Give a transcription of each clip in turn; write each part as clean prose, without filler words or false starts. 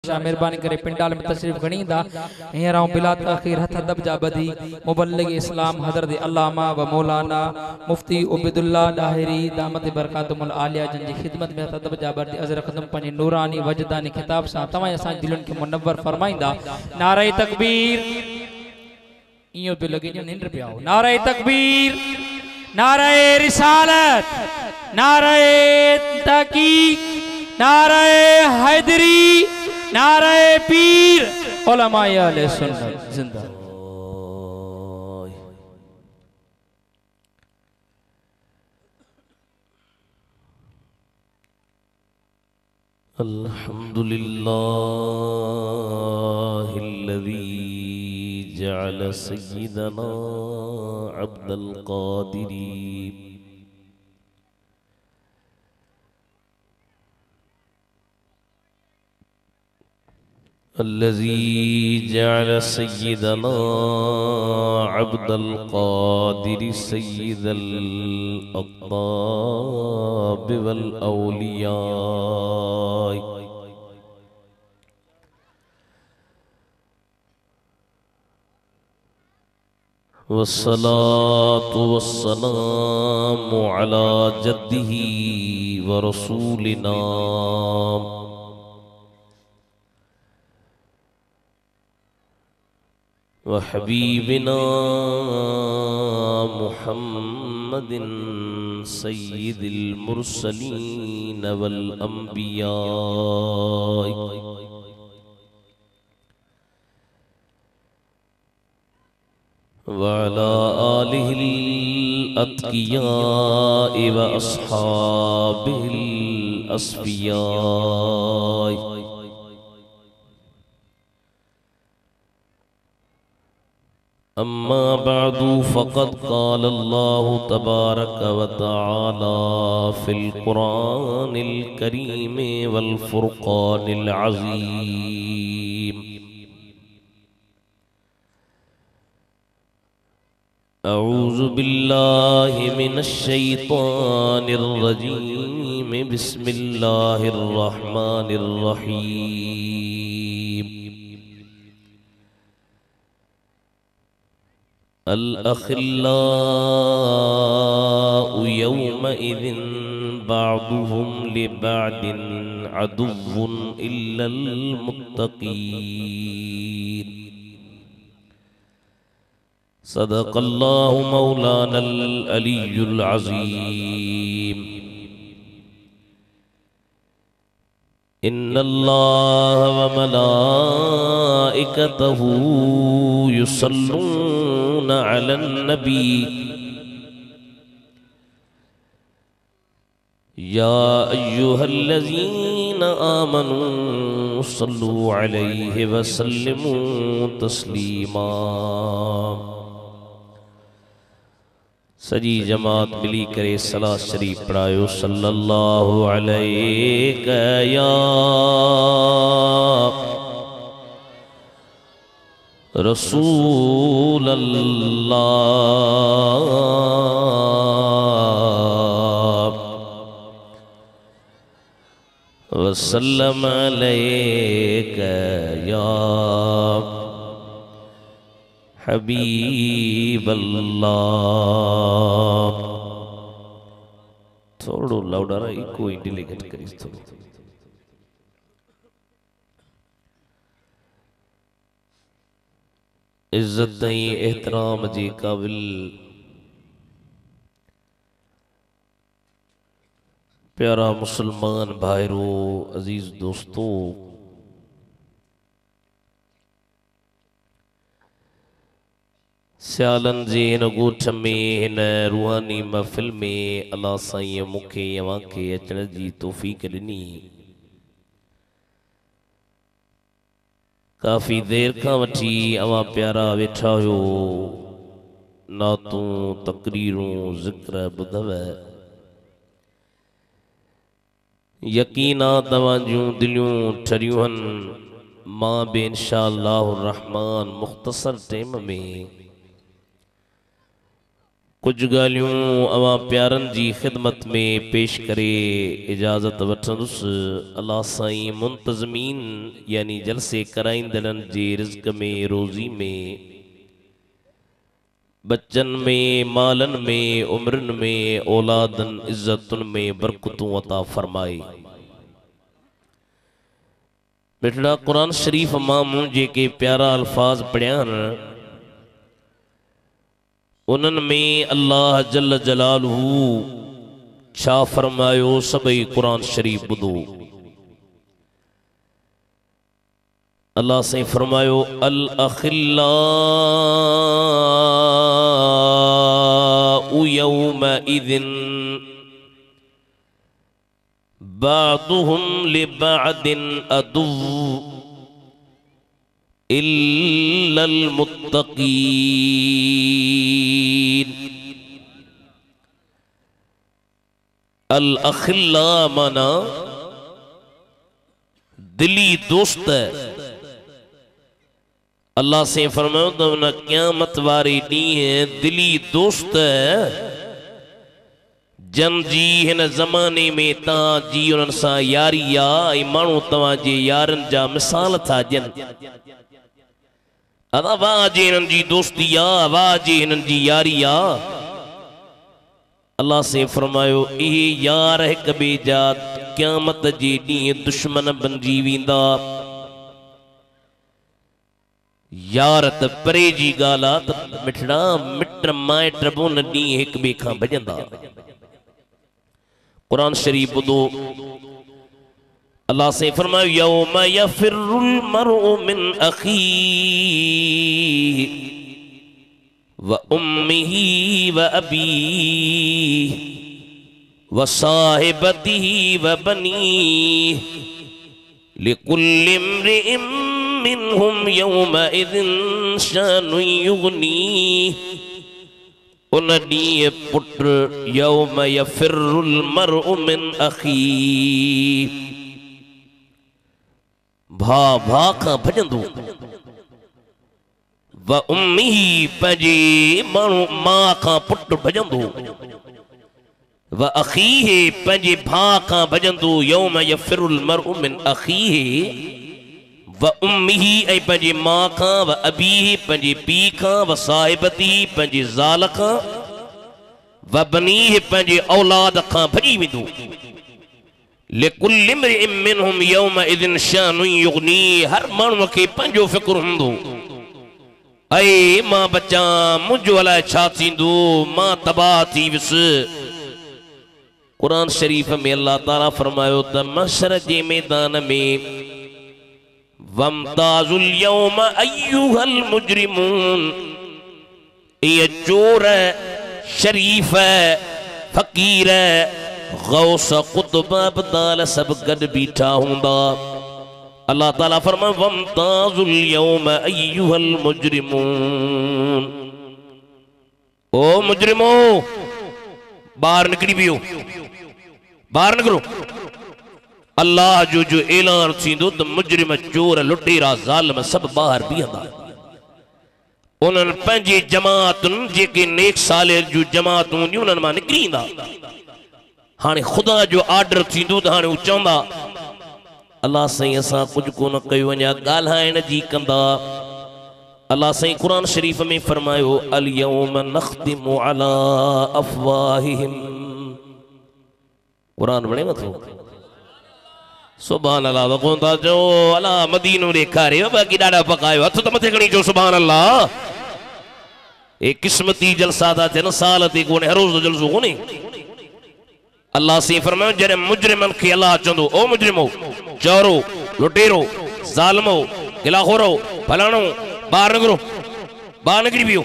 मेहरबानी करे पिंडाल में तशरीफ घणी दा हींअर आऊं बिला तख़ीर हथ दब जा बधी मुबल्लिग इस्लाम हज़रत अल्लामा व मौलाना मुफ्ती उबैदुल्लाह दाहिरी दामत बरकातुल आलिया जन जी खिदमत में हथ दब जा बधी अज़र ख़दम पंहिंजे नूरानी वजदानी खिताब सां तव्हां असां दिलनि खे मुनव्वर फरमाईंदा। नारे तकबीर इयो पे लगे जो निंड पिया हो। नारे तकबीर, नारे रिसालत, नारे तहकीक, नारे हैदरी, नारे पीर, उलमाए अहले सुन्नत जिंदा। अल्हम्दुलिल्लाहिल्लज़ी जअल सय्यिदना अब्दुल क़ादिरी الذي جعل سيدنا عبد القادر سيد الأقطاب والأولياء والصلاة والسلام على جده ورسولنا وحبيبنا محمد سيد المرسلين والأنبياء وعلى آله الأتقياء وأصحابه الأصفياء أما بعد فقد قال الله تبارك وتعالى في القرآن الكريم والفرقان العظيم أعوذ بالله من الشيطان الرجيم بسم الله الرحمن الرحيم الأخلاء يومئذ بعضهم لبعض عدو إلا المتقين صدق الله مولانا العلي العظيم إن الله وملائكته يصلون على النبي يا أيها الذين آمنوا صلوا عليه وسلموا تسليما सजी जमात मिली करे सलात शरीफ पढ़ायो सल्लल्लाहु अलैहि या रसूल अल्लाह वसल्लम अलैका या हबीब अल्लाह। थोड़ो लाउडर इको इंटेलिजेंट करिस थोड़ो। इज्जत एहतराम जी काबिल प्यारा मुसलमान भाईरो अजीज दोस्तों, सियालन जी हिन ॻोठ में हिन रूहानी महफ़िल में अल्लाह साईं मूंखे अवां खे अचण जी तौफ़ीक़ ॾिनी। काफ़ी देर खां वठी अवां प्यारा वेठा हुयो, नातूं तक़रीरूं ज़िक्र ॿुधव। यकीना तव्हां जूं दिलियूं ठरियूं हन। मां बि इंशाअल्लाह रहमान मुख़्तसर टाइम में कुछ गालियों अवां प्यारन जी खिदमत में पेश करे इजाज़त वठंदुस। अल्लाह साईं मुंतज़मीन यानी जलसे कराईंदड़न जे रिज़्क़ में, रोज़ी में, बच्चन में, मालन में, उम्रन में, औलादन इज्जतुन में बरकतूं अता फरमाए। मिठड़ा कुरान शरीफ मां जेके प्यारा अल्फाज पढ़ियान उन्हनि में अल्लाह जल जलालहू छा फरमायो सभई कुरान शरीफ ॿुधो। अल्लाह से फरमायो अल अखिल्लाउ यौमइज़िन बादुहुम लिबादिन अदुव्व इल्लल मुत्तकीन। अल अखिल्ला माना दिली दोस्त। अल्लाह से फरमायो तो न क़यामत वारे ॾींहुं दिली दोस्त जन जी हिन ज़माने में तव्हां जी उन्हनि सां यारी आहे ऐं माण्हू तव्हां जे यारनि जा मिसाल था ॾियनि। अदा वाह जे हिननि जी दोस्ती आहे, वाह जे हिननि जी यारी आहे। अल्लाह से फरमायो इहे यार हिक ॿिए जा क़यामत जे ॾींहुं दुश्मन बणिजी वेंदा। यार त परे जी ॻाल्हि आहे त मिठड़ा मिट माइट बि उन ॾींहुं हिक ॿिए खां भॼंदा। कुरान शरीफ ॿुधो। अल्लाह से फरमायो यौम यफिरुल मरउ मिन अखीहि व उम्मिही व अबीहि व साहिबतिही व बनीहि लिकुल्लि इम्रिइन मिनहुम यौमइज़िन शानुन युग़नीहि। उन ॾींहुं पुट यौम यफिरुल मरउ मिन अखीहि भा भा खां भॼंदो। व उम्मीही पंहिंजे माण्हू मां खां पुट भॼंदो। व अखीहि पंहिंजे भाउ खां भॼंदो। यौम यफिरुल मरउ मिन अखीहि व उम्मीही ऐं पंहिंजे मां खां, व अबीहि पंहिंजे पीउ खां, व साहिबती पंहिंजे ज़ाल खां, व बनीहि पंहिंजे औलाद खां भॼी वेंदो। लिकुल्लि इम्रिइन मिनहुम यौमइज़िन शानुन युग़नीहि हर माण्हूअ खे पंहिंजो फ़िक्र हूंदो। ऐं मां बचा मुंहिंजो अलाए छा थींदो, मां तबाह थी वियुसि। क़ुरान शरीफ में अल्लाह ताला फरमायो त महशर जे मैदान में वमताजुल यौम अय्युहल मुजरिमून। ये चोर शरीफ फकीर गौस कुतुब अब्दाल सब गड बीठा हुंदा। अल्लाह ताला फरमाए वमताजुल यौम अय्युहल मुजरिमून। ओ मुजरिमो बाहर निकली पियो, बाहर निकलो। अल्लाह जो ऐलान थींदो त मुजरिम चोर लुटेरा ज़ालिम सब बाहर बीहंदा। उन्हनि पंहिंजी जमातुनि जेके नेक साले जूं जमातूं हूंदियूं उन्हनि मां निकिरी ईंदा। हाणे ख़ुदा जो ऑर्डर थींदो त हाणे हू चवंदा अल्लाह साईं असां कुझु कोन कयो, अञा ॻाल्हाइण जी कंदा। अल्लाह साईं क़ुरान शरीफ में फरमायो अल यौम नख़्तिमु अला अफ़वाहिहिम। क़ुरान वणे नथो? सुभान अल्लाह कोन था चओ। अला मदीनो ॾेखारे बाक़ी ॾाढा पकायो हथ त मथे खणी चओ सुभान अल्लाह। ए क़िस्मती जलसा था थियनि, साल ते कोन्हे, हर रोज़ जलसो कोन्हे। अल्लाह से फरमायो जॾहिं मुजरिमनि खे अल्लाह चवंदो ओ मुजरिमो, चोरो, लुटेरो, ज़ालिमो, गिलाखोरो, फलाणो, ॿाहिरि निकिरो, ॿाहिरि निकिरी पियो।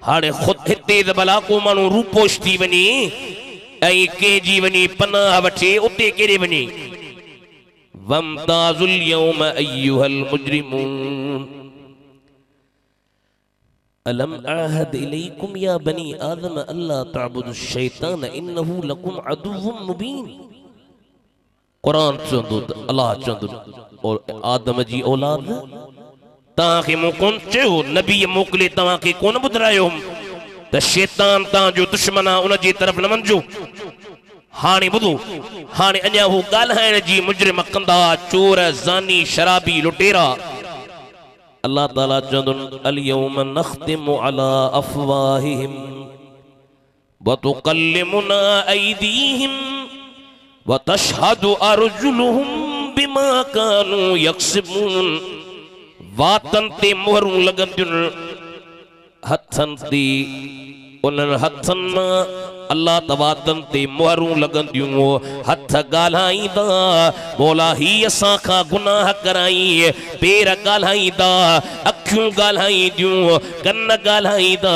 हाणे ख़ुदि हिते त भला को माण्हू रूपोश थी वञे ऐं कंहिंजी वञी पनाह वठे, उते केॾे वञे। वमताजुल यौम अय्युहल मुजरिमून अलम आहद इलैकुम या बनी आदम अल्ला तअबुदु शैतान इन्नहु लकुम अदुव्वुम मुबीन। कुरान चवंदो त अल्लाह चवंदो और आदम जी औलाद तव्हांखे मूं कोन चयो, नबी मोकिले तव्हांखे कोन ॿुधायो त शैतान तव्हांजो दुश्मन आहे उन जी तरफ़ न वञिजो। हाणे ॿुधो, हाणे अञा हू ॻाल्हाइण जी मुजरिम कंदा, चोर, ज़ानी, शराबी, लुटेरा। अल्लाह ताला चवंदुनि अल-यौम नख़्तिमु अला अफ़वाहिहिम व तुकल्लिमुना अयदीहिम व तशहदु अर्जुलुहुम बिमा कानू यक्सिबून। वातन ते मोहरूं लॻंदियूं, हथन ते, उन्हनि हथन मां अल्लाह तवातन ते मोहरूं लॻंदियूं। हथ ॻाल्हाईंदा मौला ही असां खां गुनाह कराई, पेर ॻाल्हाईंदा, अखियूं ॻाल्हाईंदियूं, कन ॻाल्हाईंदा।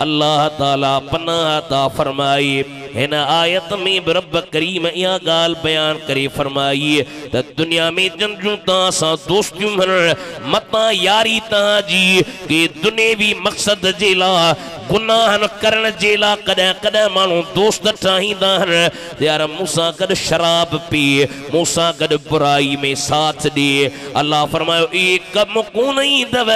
अल्लाह ताला पनाह ता फरमाई। हिन आयत में भी रब करीम इहा ॻाल्हि बयान करे फरमाई त दुनिया में जंजूं तव्हां सां दोस्तियूं मतां यारी तव्हांजी के दुनियावी मक़सद जे लाइ गुनाह न करण जे लाइ कॾहिं कॾहिं माण्हू दोस्त ठाहींदा आहिनि। यार मूंसां गॾु शराब पीए, मूंसां गॾु बुराई में साथ ॾिए। अल्लाह फरमायो इहे कम कोन ईंदव,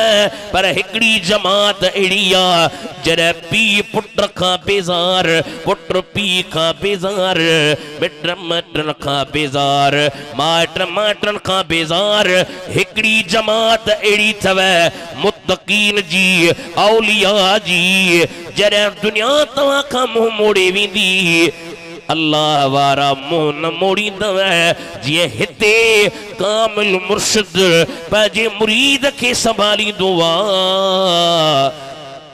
पर हिकिड़ी जमात अहिड़ी आहे जॾहिं पीउ पुट खां बेज़ार, पुट पीउ खां बेज़ार, मिट माइटनि खां बेज़ार, माइट माइटनि खां बेज़ार। हिकिड़ी जमात अहिड़ी अथव मुत्तक़ीन जी, औलिया जी। जॾहिं दुनिया तव्हां खां मुंहुं मोड़े वेंदी, अल्लाह वारा मुंहुं न मोड़ींदव। जीअं हिते कामिल मुर्शिद पंहिंजे मुरीद खे संभालींदो आहे,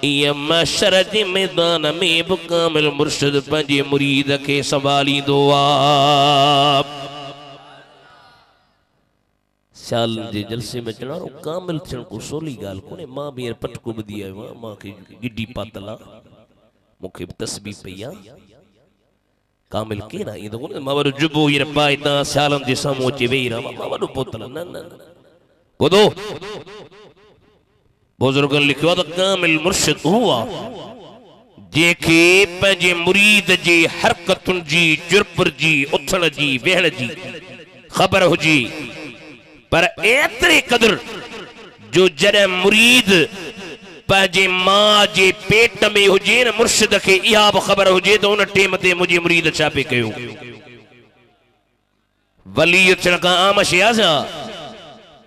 इह महशर जे मैदान में भी कामिल मुर्शिद पंहिंजे मुरीद खे संभालींदो आहे। साल जे जलसे में चढ़ा कामिल थियण को सोली ॻाल्हि कोन्हे। मां बि पटको ॿुधी आयो आहियां, मूंखे गिडी पातल आहे, मूंखे बि तस्बी पई आहे। कामिल केरु आहे ईंदो कोन्हे, मां वॾो जुबो हींअर पाए तव्हां सालनि जे साम्हूं अची वेही रहां, मां वॾो पोतल न न ॿुधो। बुज़ुर्गनि लिखियो आहे त कामिल मुर्शिद हू आहे जंहिंखे पंहिंजे मुरीद जे हरकतुनि जी, चुरपुर जी, उथण जी, वेहण जी ख़बर हुजे, पर एतिरे क़दुरु जो जॾहिं मुरीद पंहिंजे मां जे पेट में हुजे न, मुर्शिद खे इहा बि ख़बर हुजे त उन टेम ते मुंहिंजे मुरीद छा पे कयो। वली थियण खां आम शइ आहे।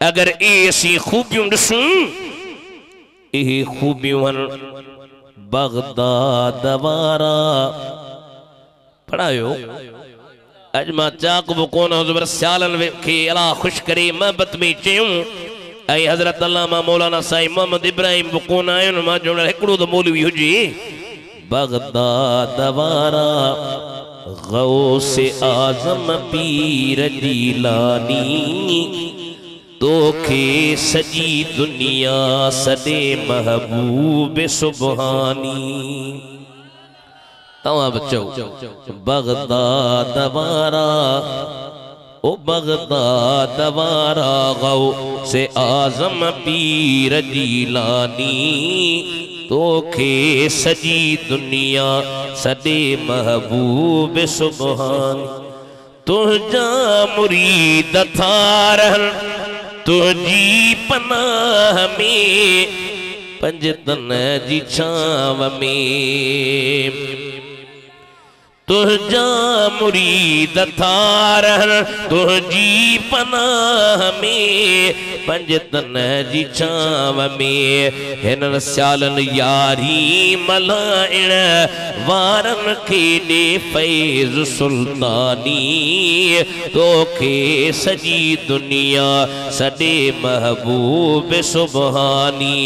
अगरि इहे असीं ख़ूबियूं ॾिसूं, इहे ख़ूबियूं आहिनि बगदाद वारा। पढ़ायो अॼु मां चाक बि कोन पर सियालनि खे अलाह ख़ुशि करे महबत में चयूं। ऐं हज़रत अल्लामा मौलाना साईं मोहम्मद इब्राहिम बि कोन आहियो न, मां चवण हिकिड़ो त मौलवी हुजे। बगदाद वारा गौस आज़म पीर जीलानी, तोखे सॼी दुनिया सॾे महबूब सुबहानी। तव्हां बि चओ बगदाद वारा, ओ बगदाद वारा गौस आज़म पीर जीलानी, तोखे सॼी दुनिया सॾे महबूब सुबहानी। तुंहिंजा मुरीद था रहनि तुंहिंजी पनाह में, पंजतन जी छांव में। तुंहिंजा मुरीद था रहनि तुंहिंजी पनाह में, पंजतन जी छांव में। हिननि सियालनि यारी मल्हाइण वारनि खे ॾे फैज़ सुल्तानी, तोखे सॼी दुनिया सॾे महबूब सुबहानी।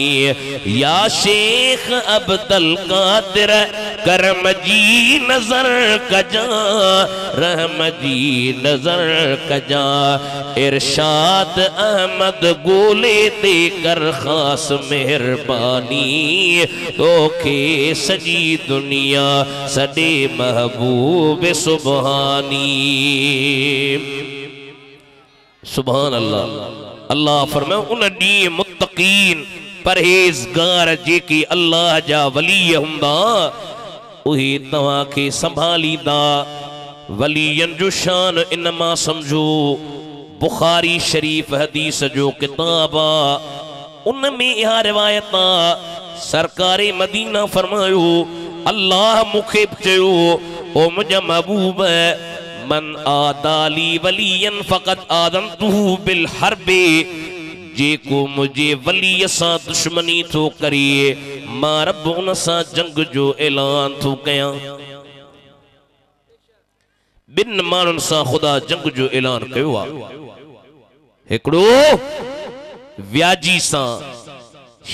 या शेख अब्दुल कादिर करम जी नज़र कजा, रहम जी नज़र कजा। इरशाद अहमद गोले ते कर ख़ास मेहरबानी, तोखे सॼी दुनिया सॾे महबूब सुबहानी। सुभान अल्लाह। अल्लाह फरमायो उन ॾींहुं मुत्तक़ीन परहेज़गार जेके अल्लाह जा वली हूंदा, उहे तव्हां खे संभालींदा। वलियन जो शान इन मां समझो बुखारी शरीफ हदीस जो किताब आ, उन में इहा रिवायत आ सरकारे मदीना फरमायो अल्लाह मुखे चयो ओ मुझा महबूब मन आदाली वलियन फकत आदंतुहु बिल हर्बे जेको मुझे वली सा दुश्मनी थो करिए मां रब उन सा जंग जो ऐलान थो कया बिन मानन सा खुदा जंग जो ऐलान कयो आ हिकड़ो व्याजी सा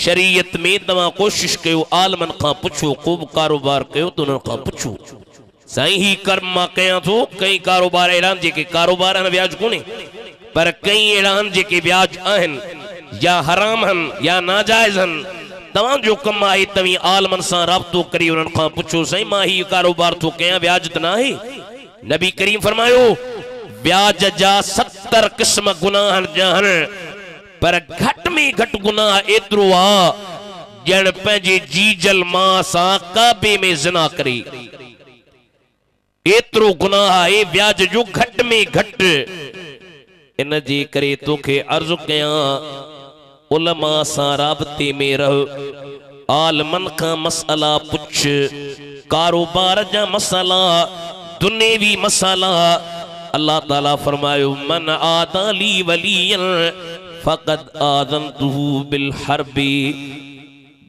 शरीयत में तवा कोशिश कयो आलमन का पुछो को कारोबार कयो तो उन का पुछो साईं ही कर्म मां कया थो कई कारोबार ऐलान जेके कारोबार न व्याज कोने पर कई ऐलान जेके व्याज आहन या हराम हन या नाजायज हन तवा जो कम आहे तवी आलमन सा राब्तो करी उन का पुछो साईं मां ही कारोबार थो कया व्याज त ना है नबी करीम फरमायो व्याज जा 70 किस्म गुनाह जहन पर घट में घट गुनाह एतरो आ जण पंहिंजे जीजल मां सा काबे में ज़िना करे एतरो गुनाह है व्याज जो घट में घट इन जे करे तोखे अर्ज कया उलमा सा राबते में रह आलमन का मसला पुछ कारोबार जा मसला दुनियावी मसला अल्लाह ताला फरमायो मन आदाली वलियन फकत आदंतुहु बिल हर्बी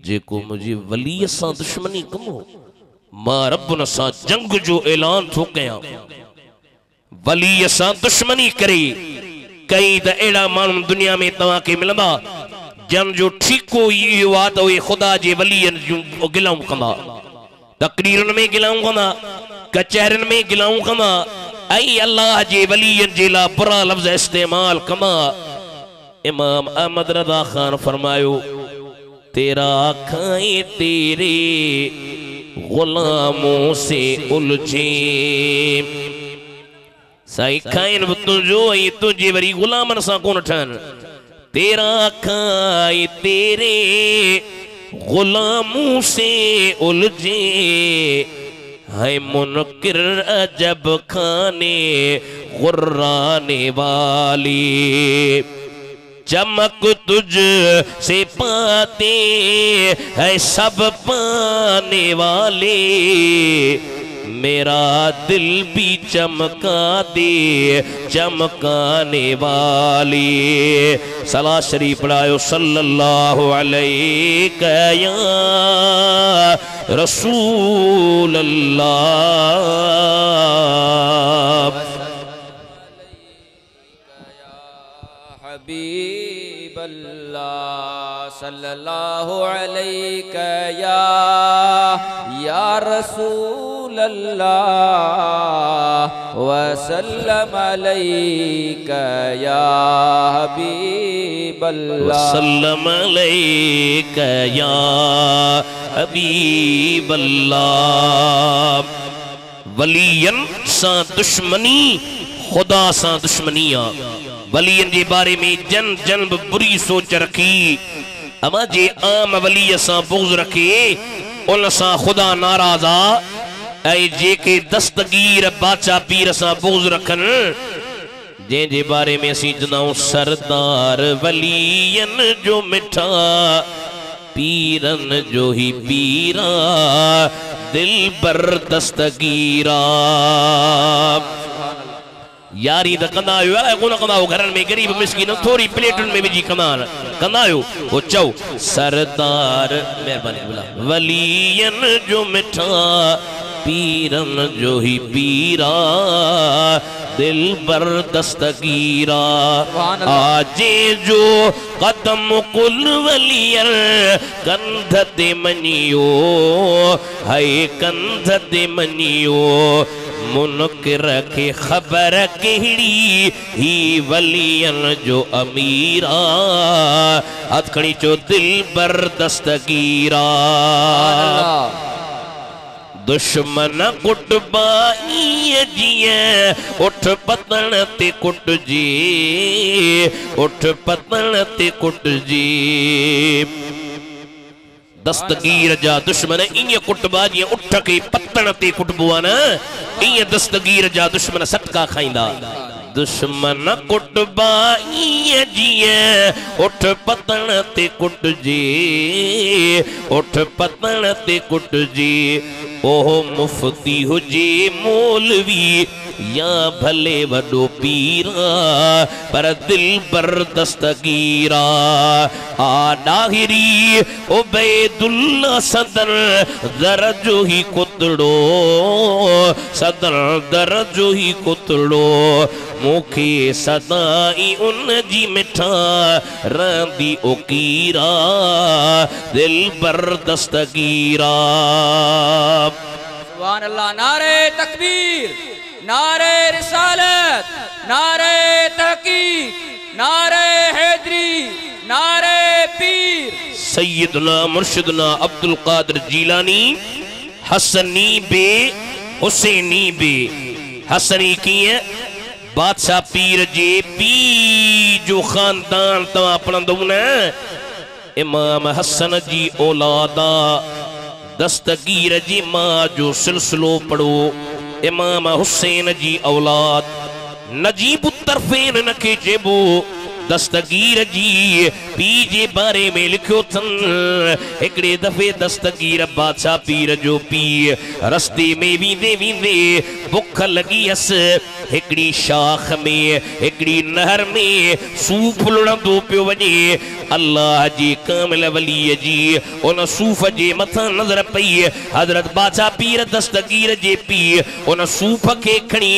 जेको मुझे वली सा दुश्मनी कमो मां रब सा जंग जो ऐलान थो कया वली सा दुश्मनी करे कई त एड़ा मानू दुनिया में तवा के मिलंदा जन जो ठीको इहो आ त खुदा जे वलियन जो गिलाऊं कंदा तकरीरन में गिलाऊं कंदा कचहरन में गिलाऊं कंदा आई अल्लाह जे वलियन जे ला बुरा लफ्ज इस्तेमाल कंदा इमाम अहमद रजा खान फरमायो तेरा आँखें तेरे गुलामों से उलझे साई खाइन तुझो ये तुझे वरी गुलामन सा कोन ठन तेरा आँखें तेरे गुलामों से उलझे है मुनकिर अजब खाने गुर्राने वाली चमक तुझ से पाते है सब पाने वाले मेरा दिल भी चमका दे चमकाने वाली सला शरीफ पढ़ायो सल्लल्लाहु अलैहि या रसूल अल्लाह हबीब अल्लाह सल्लल्लाहु अलैहि या रसूल अल्लाह वसल्लम अलैका या हबीब अल्लाह वसल्लम अलैका या हबीब अल्लाह वलियन सा दुश्मनी खुदा सा दुश्मनिया वलियन के बारे में जन जन बुरी सोच रखी अमा जे आम वली सा बुग़्ज़ रखे उन सा खुदा नाराज़ा ऐ जे के दस्तगीर बादशाह पीर सा बुग़्ज़ रखन जे जे बारे में असी जनाऊं सरदार वलियन जो मिठा पीरन जो ही पीरा दिल बर दस्तगीरा यारी द कंदा आयो आहे कोन कंदा हो घरन में गरीब मिस्किन थोड़ी प्लेटन में विझी कंदा आयो वो चौ सरदार मेहरबानी बोला वलियन जो मिठा पीरन जो ही पीरा दिल बर दस्तगीरा आजे जो कदम कुल वलियर कंध ते मनियो है कंध ते मनियो मुनकिर के खबर केड़ी ही वलियन जो अमीरा हथकड़ी चो दिल बर दस्तगीरा दुश्मन कुटबाई जिए उठ पतन ते कुट जी उठ पतन ते कुट जी दस्तगीर जा दुश्मन इन कुटबा जी उठ के पतन ते कुटबो न इन दस्तगीर जा दुश्मन सटका खाइंदा दुश्मन कुटबाई जिए उठ पतन ते कुट जी उठ पतन ते कुट जी ओह मुफ्ती हुजे मौलवी या भले वडो पीरा पर दिल पर दस्तगीरा आ डाहिरी उबैदुल्ला सदर दरजो ही कुतड़ो सदर दरजो ही कुतड़ो मुखे सदाई उन जी मिठा रंदी ओकीरा दिल पर दस्तगीरा। सुभान अल्लाह। नारे तकबीर, नारे रिसालत, नारे तहकीक, नारे हैदरी, नारे पीर। सैयदना मुर्शिदना अब्दुल कादिर जीलानी हसनी बे हुसैनी बे हसनी की है बादशाह पीर जे पी जो खानदान तो अपना दूना इमाम हसन जी औलादा दस्तगीर जी मां जो सिलसिलो पढ़ो इमाम हुसैन जी औलाद नजीब तरफेन नखे चेबो दस्तगीर जी पी जे बारे में लिखो थन एकड़े दफे दस्तगीर बादशाह पीर जो पी रस्ते में वींदे वींदे बुख लगी अस एकड़ी शाख में एकड़ी नहर में सूफ लुड़ंदो पियो वने अल्लाह जी कामिल वली जी उन सूफ जे मथा नजर पई हजरत बादशाह पीर दस्तगीर जे पी उन सूफ के खणी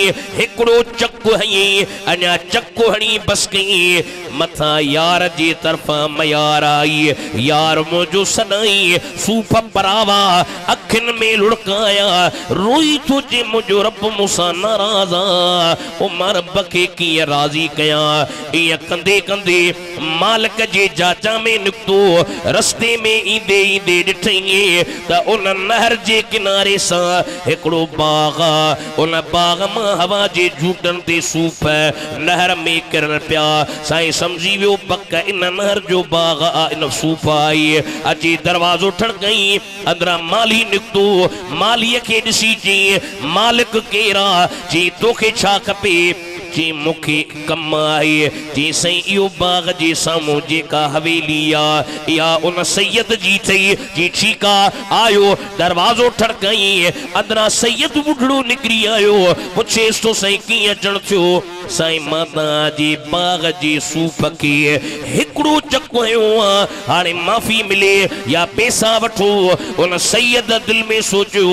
एकड़ो चक हई अना चक हणी बस कई मथा यार जे तरफा मयार आई यार मुझो सदाई सूफ परावा अखिन में लुड़काया रोई तुझे मुझो रब मुसा नाराजा उमर बके की राजी कया ये कंदे कंदे मालिक जे जाचा में निकतो रस्ते में ईंदे ईंदे डिठई त उन नहर जे किनारे सा एकड़ो बाग उन बाग मां हवा जे झूटन ते सूफ नहर में किरन पिया साईं समझी वियो पक इन नहर जो बाग इन सूफ आई अची दरवाजो ठड़कई अंदरा माली निकतो मालीअ खे ॾिसी चई मालिक केरा जी तोखे छा खपे जी मुखे कम आई जी सही इहो बाग जे सामूं जेका हवेली आ या उन सैयद जी थई जी ठीकु आहे आयो दरवाज़ो ठड़काई अंदरा सैयद बुढ़ड़ो निकिरी आयो पुछेसि तो सही कीअं अचण थियो साईं माता जी बाग जी सूफ खे हिकिड़ो चक हयो आहे हाणे माफ़ी मिले या पैसा वठो उन सैयद दिल में सोचियो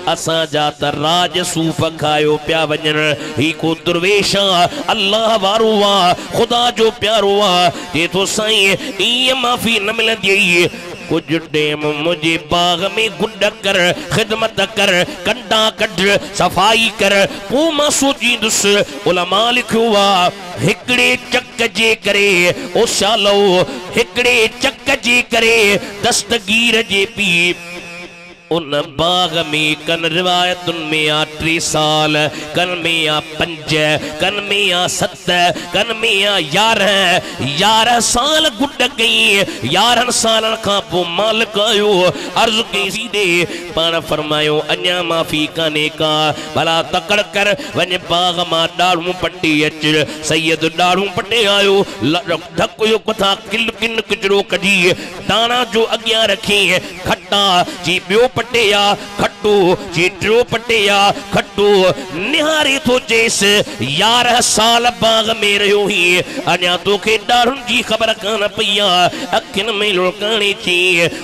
असा जा त राज सूफ खायो पिया वञण ही को दुर्वेश अल्लाह वारो आ खुदा जो प्यारो आ जे तो साईं ईअं माफ़ी न मिलंदी कुछ टेम मुझे बाग में गुंड कर खिदमत कर कंडा कढ सफाई कर पो मां सोचींदुसि उलमा लिखियो आहे हिकिड़े चक जे करे ओ शालो हिकिड़े चक जे करे दस्तगीर जे पी उन बाग में कन रिवायतुन में आ 3 साल कन में आ 5 कन में आ 7 कन में आ 11 साल गुड गई 11 साल का पो मालिक आयो अर्ज कई सीधे पान फरमायो अन्या माफी काने का भला तकड़ कर वने बाग मां डाड़ू पट्टी अच सैयद डाड़ू पटे आयो धक यो कथा किल किन किचरो कढी दाना जो अगिया रखी खट्टा जी बियो पटिया खट्टू जी टियो पटिया खट्टू निहारे तो जेस 11 साल बाग में रहो ही अञा तोखे डाड़ुन जी ख़बर कान पईया अखिन में लुकाणी थी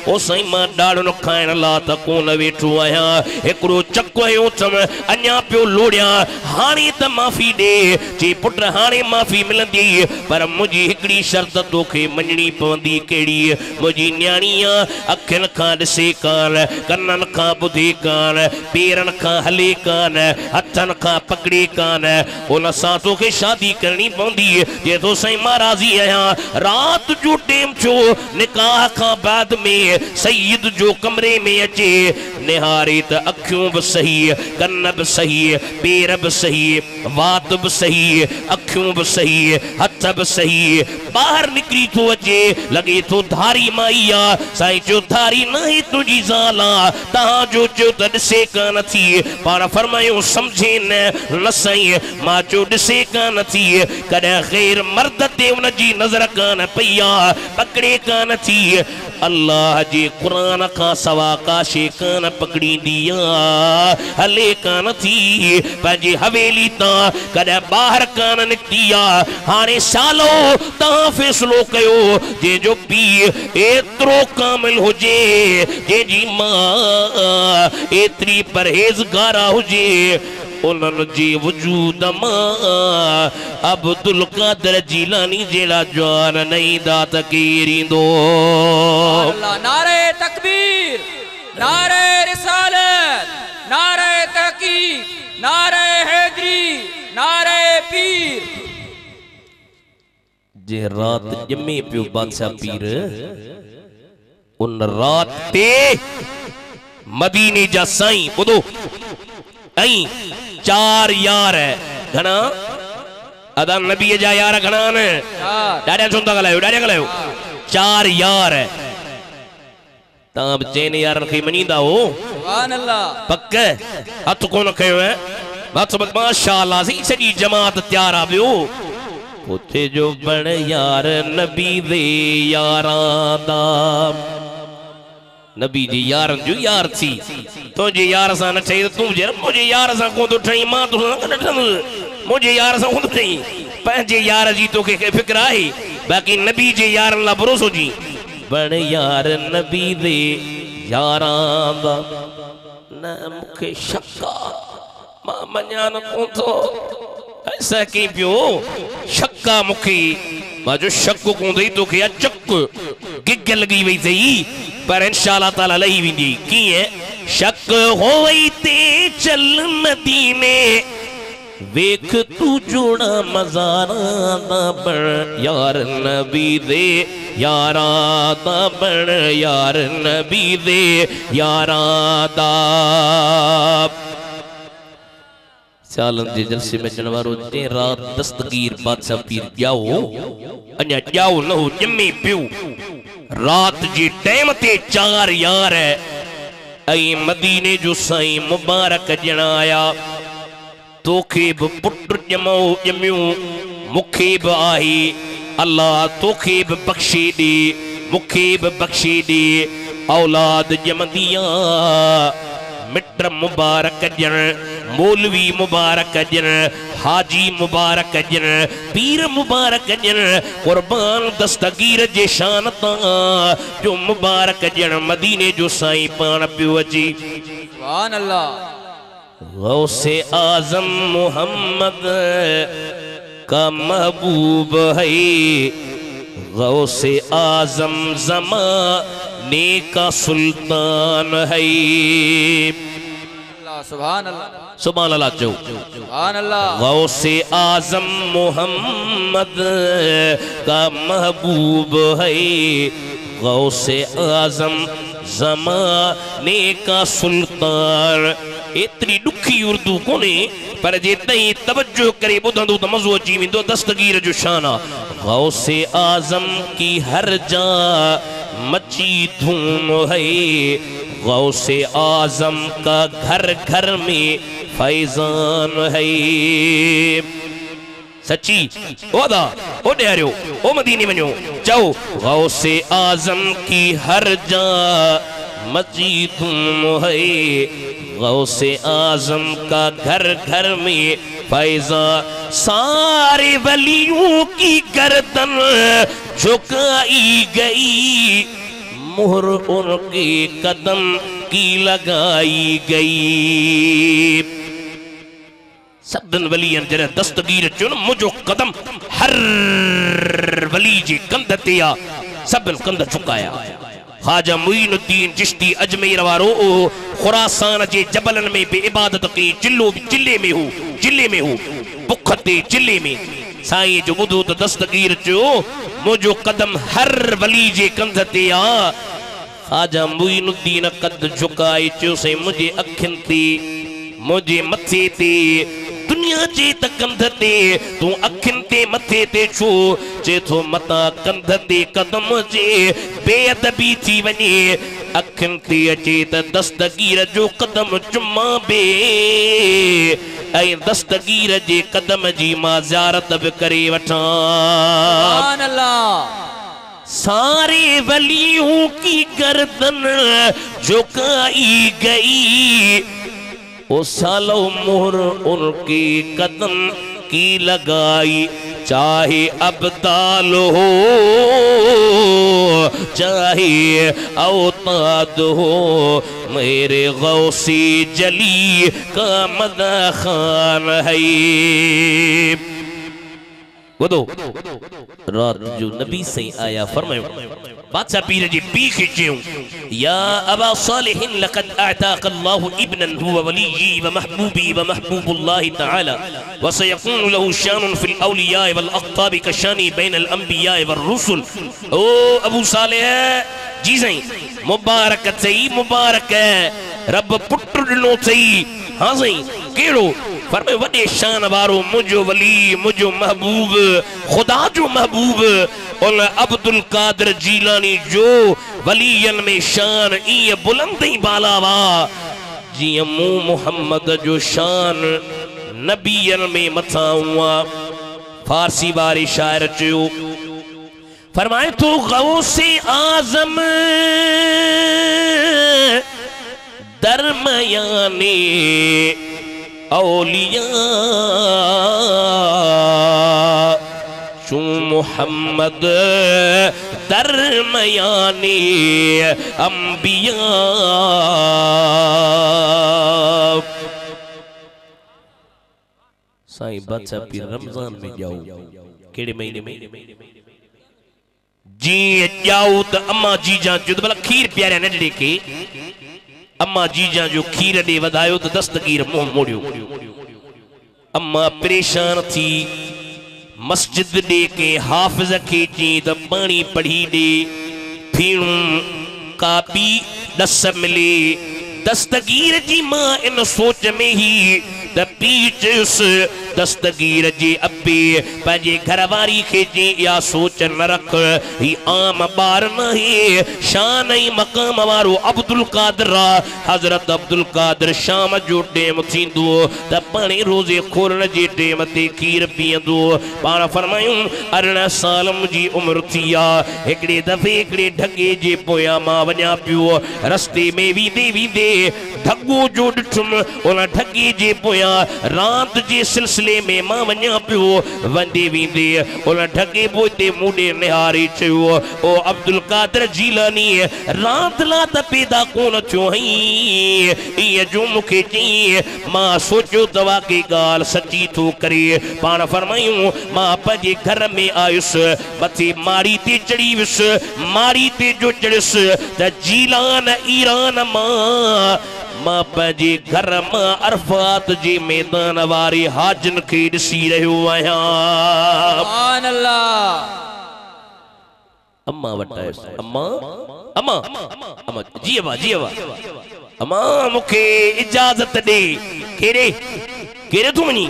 ओ साईं मां डाड़ुन खाइण ला त कोन वेठो आहियां हिकिड़ो चक हयो थम अञा पियो लोड़िया हाणे त माफ़ी ॾे जी पुट हाणे माफ़ी मिलंदी पर मुंहिंजी हिकिड़ी शर्त तोखे मञणी पवंदी कहिड़ी मुंहिंजी न्याणी अखिन खां ॾिसे कान कननि खां ॿुधे कान पेरनि खां हले कान हथनि खां पकड़े कान उन सां तोखे शादी करणी पवंदी जे तो साईं मां राज़ी आहियां रात जो टेम थियो निकाह खां बाद में सईद जो कमरे में अचे निहारे त अखियूं बि सही कन बि सही पेर बि सही वात बि सही अखियों भी सही हथ भी सही बाहर निकरी तो अचे लगे तो धारी माई आ साईं जो धारी नहीं तुझी ज़ाला तहां जो चो त ॾिसे कान थी पाण फरमायो समझे न साईं मां चो ॾिसे कान थी कॾहिं ग़ैर मर्द ते उन जी नज़र कान पई आ पकड़े कान थी अल्लाह जे कुरान का सवा का शेकान पकड़ींदी आ हले कान थी पंहिंजी हवेली ता कॾहिं ॿाहिरि कान निकिती आ हाणे सालो तव्हां फ़ैसिलो कयो जंहिंजो पीउ एतिरो कामिल हुजे जंहिंजी मां एतिरी परहेज़गारा हुजे उन्हनि जे वजूद मां अब्दुल कादिर जीलानी जहिड़ा जवान न ईंदा त केरु ईंदो अल्लाह नारे तकबीर नारे रिसालत नारे तहकीक नारे हैदरी नारे पीर जे रात जमे पियो बादशाह पीर उन रात ते मदीने जा साईं ॿुधो ऐं 4 यार घणा अदा नबी जा यार घणा न ॾाढा सुंदा ॻाल्हायो 4 यार तां चैन यारनि खे मञींदा हो सुभान अल्लाह पक हथ कोन खयो है बस माशाअल्लाह सी सॼी जमात तैयार आ ॿियो उथे जो बण यार नबी दे यारां दा नबी जी यारन जो यार थी तुझे यार सा न ठही तू जे मुझे यार सा को तो ठही मां तो न ठम मुझे यार सा को तो ठही पंहिंजे यार जी तोखे फिक्र आहे बाक़ी नबी जे यारन ला भरोसो जी बण यार नबी दे यारां दा न मूंखे शक मां मञा न कोन थो ऐसा की पियो शक्का मूंखे मां जो शक कोन थई तोखे अचक गिग लगी वई थई पर इंशाअल्लाह ताला लही वेंदी कीअं शक हो वई ते चल मदीने वेख तू जोड़ा मज़ारा दा बण यार नबी दे यारा दा बण यार नबी दे यारा दा सालन जे जलसे में जनवारो ते रात दस्तगीर बादशाह पीर जाओ अन्या जाओ न हो जम्मे पियो रात जे टाइम ते 4 यार ऐं मदीने जो साईं मुबारक ॼण आया तोखे भी पुट ॼमियो मूंखे भी आहे अल्लाह तोखे भी बख्शे दे मूंखे भी बख्शे दे औलाद ॼमंदी मिट मुबारक ॼण मौलवी मुबारक ॼण हाजी मुबारक ॼण पीर मुबारक ॼण कुर्बान दस्तगीर जे शान तां जो मुबारक ॼण मदीने जो साईं पाण पियो अची सुभान अल्लाह गौसे आजम मोहम्मद का महबूब है गौसे आजम ज़माने का सुल्तान है सुभान अल्लाह सुभान अल्लाह चो सुभान अल्लाह गौसे आजम मोहम्मद का महबूब है गौसे आजम ज़माने का सुल्तान एतरी दुखी उर्दू कोने पर जे तई तवज्जो करे बुधंदो त मज़ो अची वेंदो दस्तगीर जो शान गौसे आजम की हर जा मची धूम है गौसे आजम का घर घर में फैजान है सच्ची ओदा ओ ॾियारियो ओ मदीने वञो चओ गौसे आजम की हर जा मची धूम है गौसे आजम का घर घर में फैजा सारे वलियों की गर्दन झुकाई गई मुहर उनके कदम की लगाई गई सदन वलियन जरा दस्तगीर चुन मुझो कदम हर वली जी कंध ते आ सबन कंध झुकाया ख्वाजा मुईनुद्दीन चिश्ती अजमेर वारो खुरासान जे जबलन में बे इबादत की चिल्ले में हो बुख ते चिल्ले में साईं जो बुधो त दस्तगीर चो मुझो कदम हर वली जे कंध ते आ ख्वाजा मुईनुद्दीन कद झुकाए चो से मुझे अखिन ते मुझे मथे ते दुनिया जे त कंध ते तू अखिन ते मथे ते छो चे थो मता कंध ते कदम जे बेअदबी थी वने अखिन ते अचे त दस्तगीर जो कदम चुमा बे ऐं दस्तगीर जे कदम जी मां ज़ियारत बि करे वठां। सुभान अल्लाह। सारे वलियों की गर्दन झुकाई गई, ओ सालो मोहर उनके कदम की लगाई, चाहे अब्दाल हो चाहे औताद हो, मेरे गौसी जली का मदा खान है। वदो रात जो नबी सही आया फरमायो बादशाह पीर जी पी खिच्यूं या अबा सालिहिन लक़द आताक अल्लाहु इब्नन हुवा वलिय्यी व महबूबी व महबूबुल्लाह तआला व सयकूनु लहु शानुन फिल औलिया वल अक़ताब कशानी बैनल अंबिया वर रुसुल। ओ अबू सालिह जी सही मुबारक सही मुबारक रब पुट ॾिनो सही। हाँ सही केड़ो फरमाए वडे शान वारो मुझो वली मुझो महबूब खुदा जो महबूब उन अब्दुल कादिर जीलानी जो वलियन में शान ई बुलंद ही बाला वा जी मू मोहम्मद जो शान नबियन में मथा हुआ। फारसी वारे शायर चयो फरमाए तो गौसे आजम दरमयाने औलिया चू मोहम्मद दरमयाने अंबिया। साईं बादशाह पीर रमजान में जाओ केड़े महीने में जी जाओ तो अम्मा जीजा जो भला खीर प्यारे नंढड़े के अम्मा जीजा जो खीर दे वधायो तो दस्तगीर मुंह मोड़ियो। अम्मा परेशान थी मस्जिद दे के हाफिज के ची तो पानी पढ़ी दे फीणू कापी दस मिले दस्तगीर जी मां इन सोच में ही द पीचस दस्तगीर जी अबे पंहिंजे घरवारी खे जी या सोच न रख ही आम बार नहीं शान ही मकाम वारो अब्दुल कादिर हजरत अब्दुल कादिर शाम जो टेम थींदो त पाणी रोज़े खोलण जे टेम ते खीर पीअंदो। पाण फरमायूं 18 साल मुंहिंजी उम्र थी आहे हिकिड़े दफ़े हिकिड़े ढगे जे पोयां मां वञा पियो रस्ते में वींदे वींदे ढगो जो ॾिठुमि उन ढगे जे पोयां रात जे सिलसिले में मां वञा पियो वंदे वींदे उन ढगे पोइते मूंॾे निहारे चयो ओ अब्दुल कादिर जीलानी रात ला त पैदा कोन थियो हई ईअं जो मूंखे चई मां सोचियो तव्हां की ॻाल्हि सची थो करे। पाण फरमायूं मां पंहिंजे घर में आयुसि मथे माड़ी ते चढ़ी वियुसि माड़ी ते जो चढ़ियुसि त जीलान ईरान मां पंहिंजे घर मां अरफात जे मैदान वारे हाजन खे ॾिसी रहियो आहियां। सुभान अल्लाह। अम्मा वटि आयुसि अम्मा अम्मा अम्मा जी अबा अम्मा मूंखे इजाज़त ॾे। केरे तूं वञी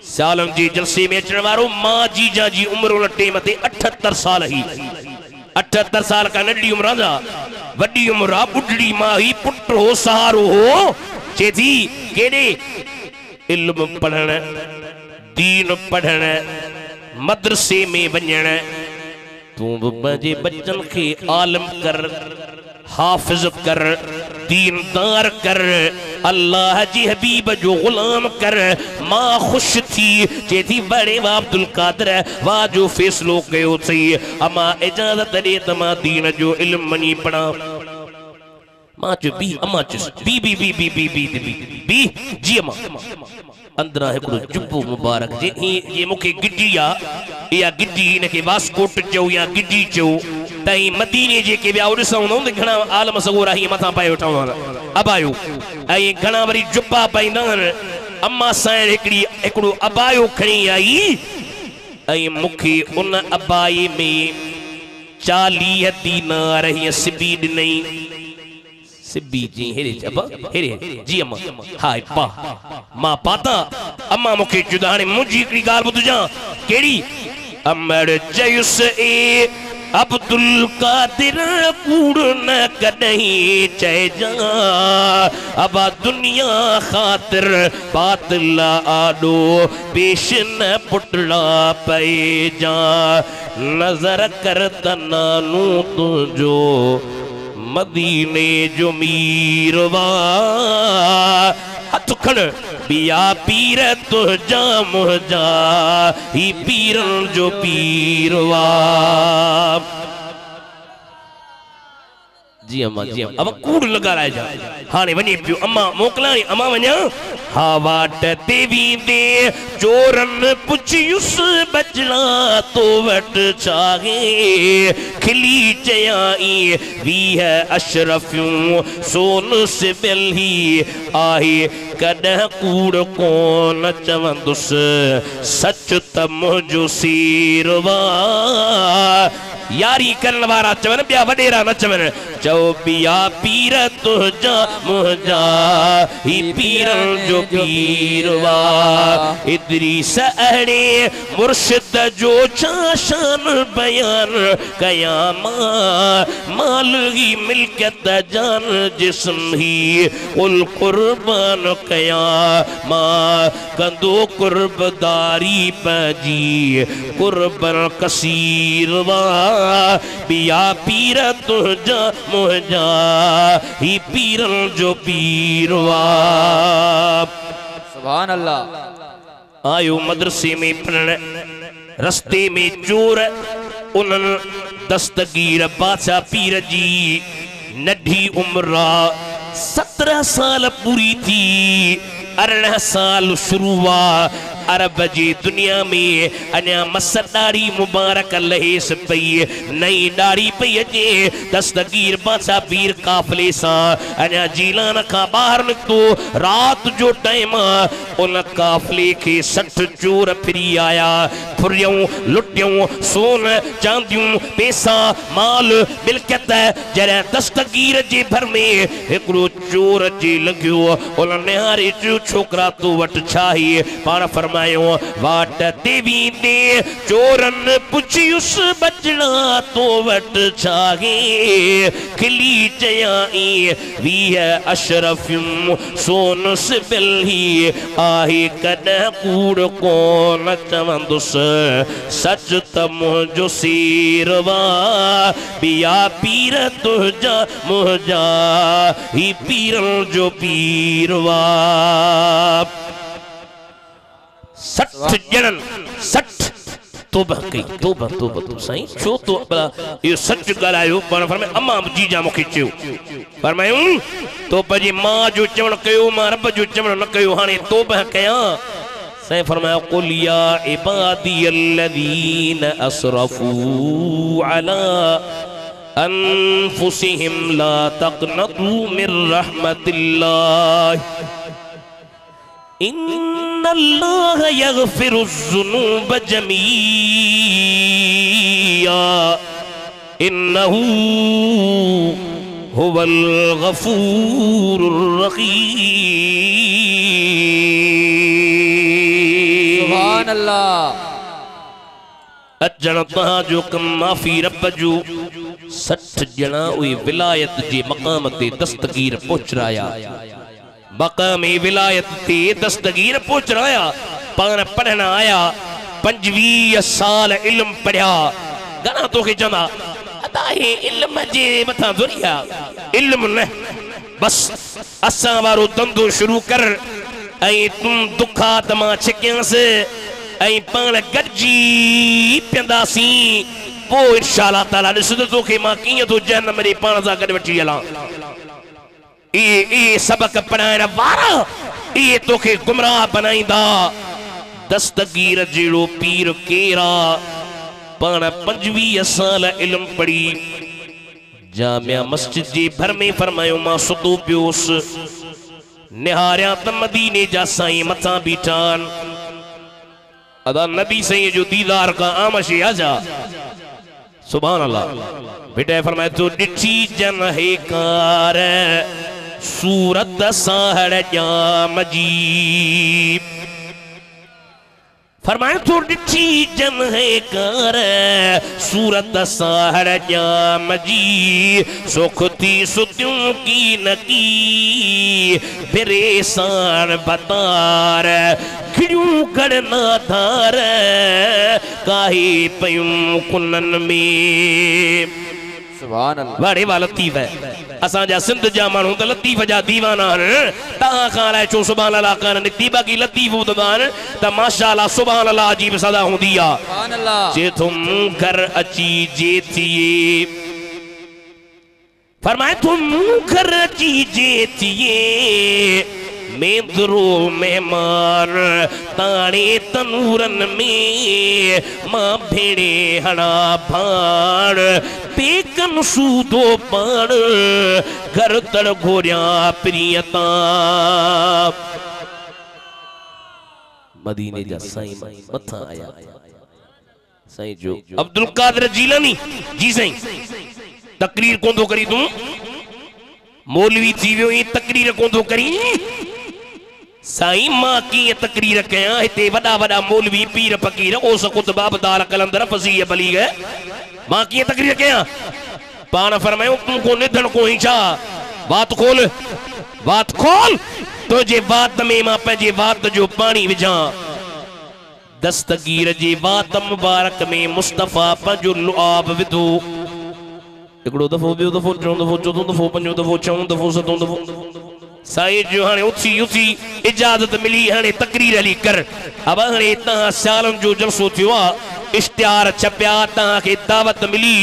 सालनि जे जलसे में अचण वारो मां जीजा जी उम्र उन टेम ते 78 साल ही 78 साल का नंढी उम्र जा वड्डी उम्र आ बुढ़ड़ी मां ही पुट हो सहारो हो चे थी केड़े इल्म पढ़ण दीन पढ़ण मदरसे में वञण तू पंहिंजे बच्चन के आलिम कर हाफिज कर दीनदार कर अल्लाह जी हबीब जो गुलाम कर मां खुश थी जे थी बड़े अब्दुल कादिर वाह जो फैसलो कयो थी अमा इजाजत दे त मां दीन जो इल्म मनी पढ़ा। मां चो बी अम्मा चुस बी बी बी बी बी बी बी बी जी अम्मा अंदरा हिकिड़ो जुब्बो मुबारक जे ये मूंखे गिड्डी आ या गिड्डी इनखे वास्कोट चओ या गिड्डी चओ तई मदीने जेके ॿिया ॾिसूं न घणा आलम सगोरा ही मथां पाए वेठा हूंदा अबायो ऐं घणा वरी जुब्बा पाईंदा आहिनि। अम्मा साईं हिकिड़ो अबायो खणी आई ऐं मूंखे उन अबाए में 40 दीनार हीअं सिबी ॾिनई सिब्बी जी हेरे जब हेरे जी अम्मा हाय पा मां पाता अम्मा मुखे जुदाने मुंजी हिकड़ी गाल बुझा केड़ी अमर जयुस ए अब्दुल कादिर कूड़ न कदहीं चइजा अबा दुनिया खातिर बातिला आडो पेश न पुटड़ा पे जा नजर कर तनानू तुझो मदीने जो मीरवा हथ खण बिया पीर तुझा मुझा ही पीरन जो पीरवा जी अम्मा अब कूड़ लगा रहा जा हाने वने पियो अम्मा मोकलानी अम्मा वन्या हा वाट देवी दे चोरन पुछयुस बचना तो वट चाहे खिली चयाई वी है अशरफियों सोन से बिलही आहे कद कूड़ कोन चवंदुस सच त मुझो सीरवा यारी करन वारा चवन बिया वडेरा न चवन चो बिया पीर तुझा मुझा ही पीरन जो पीरवा इदरीस अहड़े मुर्शिद जो शान बयान कयामा माल ही मिल्कियत जान जिस्म ही उल कुर्बान कयामा कंदो कुर्बदारी पजी कुर्बन कसीरवा बिया पीर तुझा मुझा ही पीरन जो पीरवा सुभान अल्लाह आयो मदरसे में पढ़ण रस्ते में चोर उन्हन दस्तगीर बादशाह पीर जी नढ़ी उम्र 17 साल पूरी थी 18 साल शुरू हुआ अरब जी दुनिया में अना मस दाढ़ी मुबारक लहेस पई नई दाढ़ी पई अचे दस्तगीर बादशाह पीर काफले सा अना जीलान का बाहर निकतो रात जो टाइम उन काफले के 60 चोर फिरी आया फुरियों लुटियों सोन चांदियों पैसा माल मिल्कियत जरा दस्तगीर जे भर में एकड़ो चोर जे लगियो उन निहारे जो छोकरा तो वट छाही पाण फरमायो वाट देवी दे चोरन पुछयुस बचना तो वट छागे खिली चयाई वी है अशरफियों सोन से बिलही आहे कद कूड़ कोन चवंदुस सच त मुझो सीरवा बिया पीर तुझा मुझा ही पीरन जो पीरवा 60 जनन 60 तोबा कई तोबा तू साईं छो तो यो सच गालायो पर फरमाए अम्मा जीजा मुखे चयो फरमायो तो पजी मां जो चवण कयो मां रब जो चवण न कयो हाने तोबा कया साईं फरमाया कुल या इबादी अल्लज़ीन असरफू अला अनफुसिहिम ला तक़नतू मिर रहमतिल्लाह इन्नल्लाह यग़फ़िरुज़्ज़ुनूब जमीआ इन्नहू हुवल गफ़ूरुर रहीम सुभान अल्लाह अजन तहा जो कम माफी रब जो 60 जना उई विलायत जे मकाम ते दस्तगीर पहुंच राया मकाम विलायत ते दस्तगीर पहुंच राया पान पढ़ना आया 25 साल इल्म पढ़या गना तो के चंदा अदा हे इल्म जे मथा दुनिया इल्म न बस असा वारो धंधो शुरू कर ऐ तुम दुखा तमा छिकियांस ऐ पान गजी पेंदासी वो इंशाअल्लाह ताला ॾिसंदो तोखे मां कीअं तो जहन्नम रे पाण सां गॾु वठी हलां ए सबक पढ़ाइण वारा ये तोखे गुमराह बनाईंदा दस्तगीर जहिड़ो पीर केरा पाण 25 साल इल्म पढ़ी जामिया मस्जिद जे भर में फरमायो मां सुतो पियोस निहारिया त मदीने जा साईं मथा बीठान अदा नबी साईं जो दीदार का आमश आजा सुभान अल्लाह। बेटा फरमाए तो डिठी जन है कार सूरत साहड़ जाम जी। फरमाए तो डिठी जन है कार सूरत साहड़ जाम जी। सुखती सुत्यों की नकी परेशान बतार खिड़ू गड़ना धार काहे पयूं कुनन में। सुभान अल्लाह। वाड़े वाला लतीफ है असा जा सिंध जा मानू त लतीफ जा दीवाना ता खान है चो सुभान अल्लाह कान नितीबा की लतीफ उदबान त माशाअल्लाह सुभान अल्लाह अजीब सदा हुंदी आ। सुभान अल्लाह। जे तुम घर अची जे थिए फरमाए तुम घर अची जे थिए मेंदरो मेहमान ताणे तनूरन में मां भेड़े हड़ा भाण पेकन सूदो पाण घर तड़ घोरिया प्रियता। मदीने जा साईं मथा आया साईं जो अब्दुल कादिर जीलानी जी साईं तकरीर कोंदो करी तू मौलवी थी वियो तकरीर कोंदो करी साईं मां की तकरीर कया हिते वडा वडा मौलवी पीर फकीर ओस कुतबा बदार कलंदर फसीह बलीग मां की तकरीर कया पान फरमायो तू को निधन को ही छा बात खोल तो जे बात में मां पंहिंजे बात जो पानी विझां दस्तगीर जे बात मुबारक में मुस्तफा पंहिंजो लुआब विधो। हिकिड़ो दफ़ो ॿियो दफ़ो टियों दफ़ो चोथों दफ़ो पंजो दफ़ो छहों दफ़ो सतों दफ़ो साईं जो हाणे उथी इजाज़त मिली हाणे तकरीर हली कर। अब हाणे तव्हां सालनि जो जलसो थियो आहे इश्तिहार छपिया तव्हांखे दावत मिली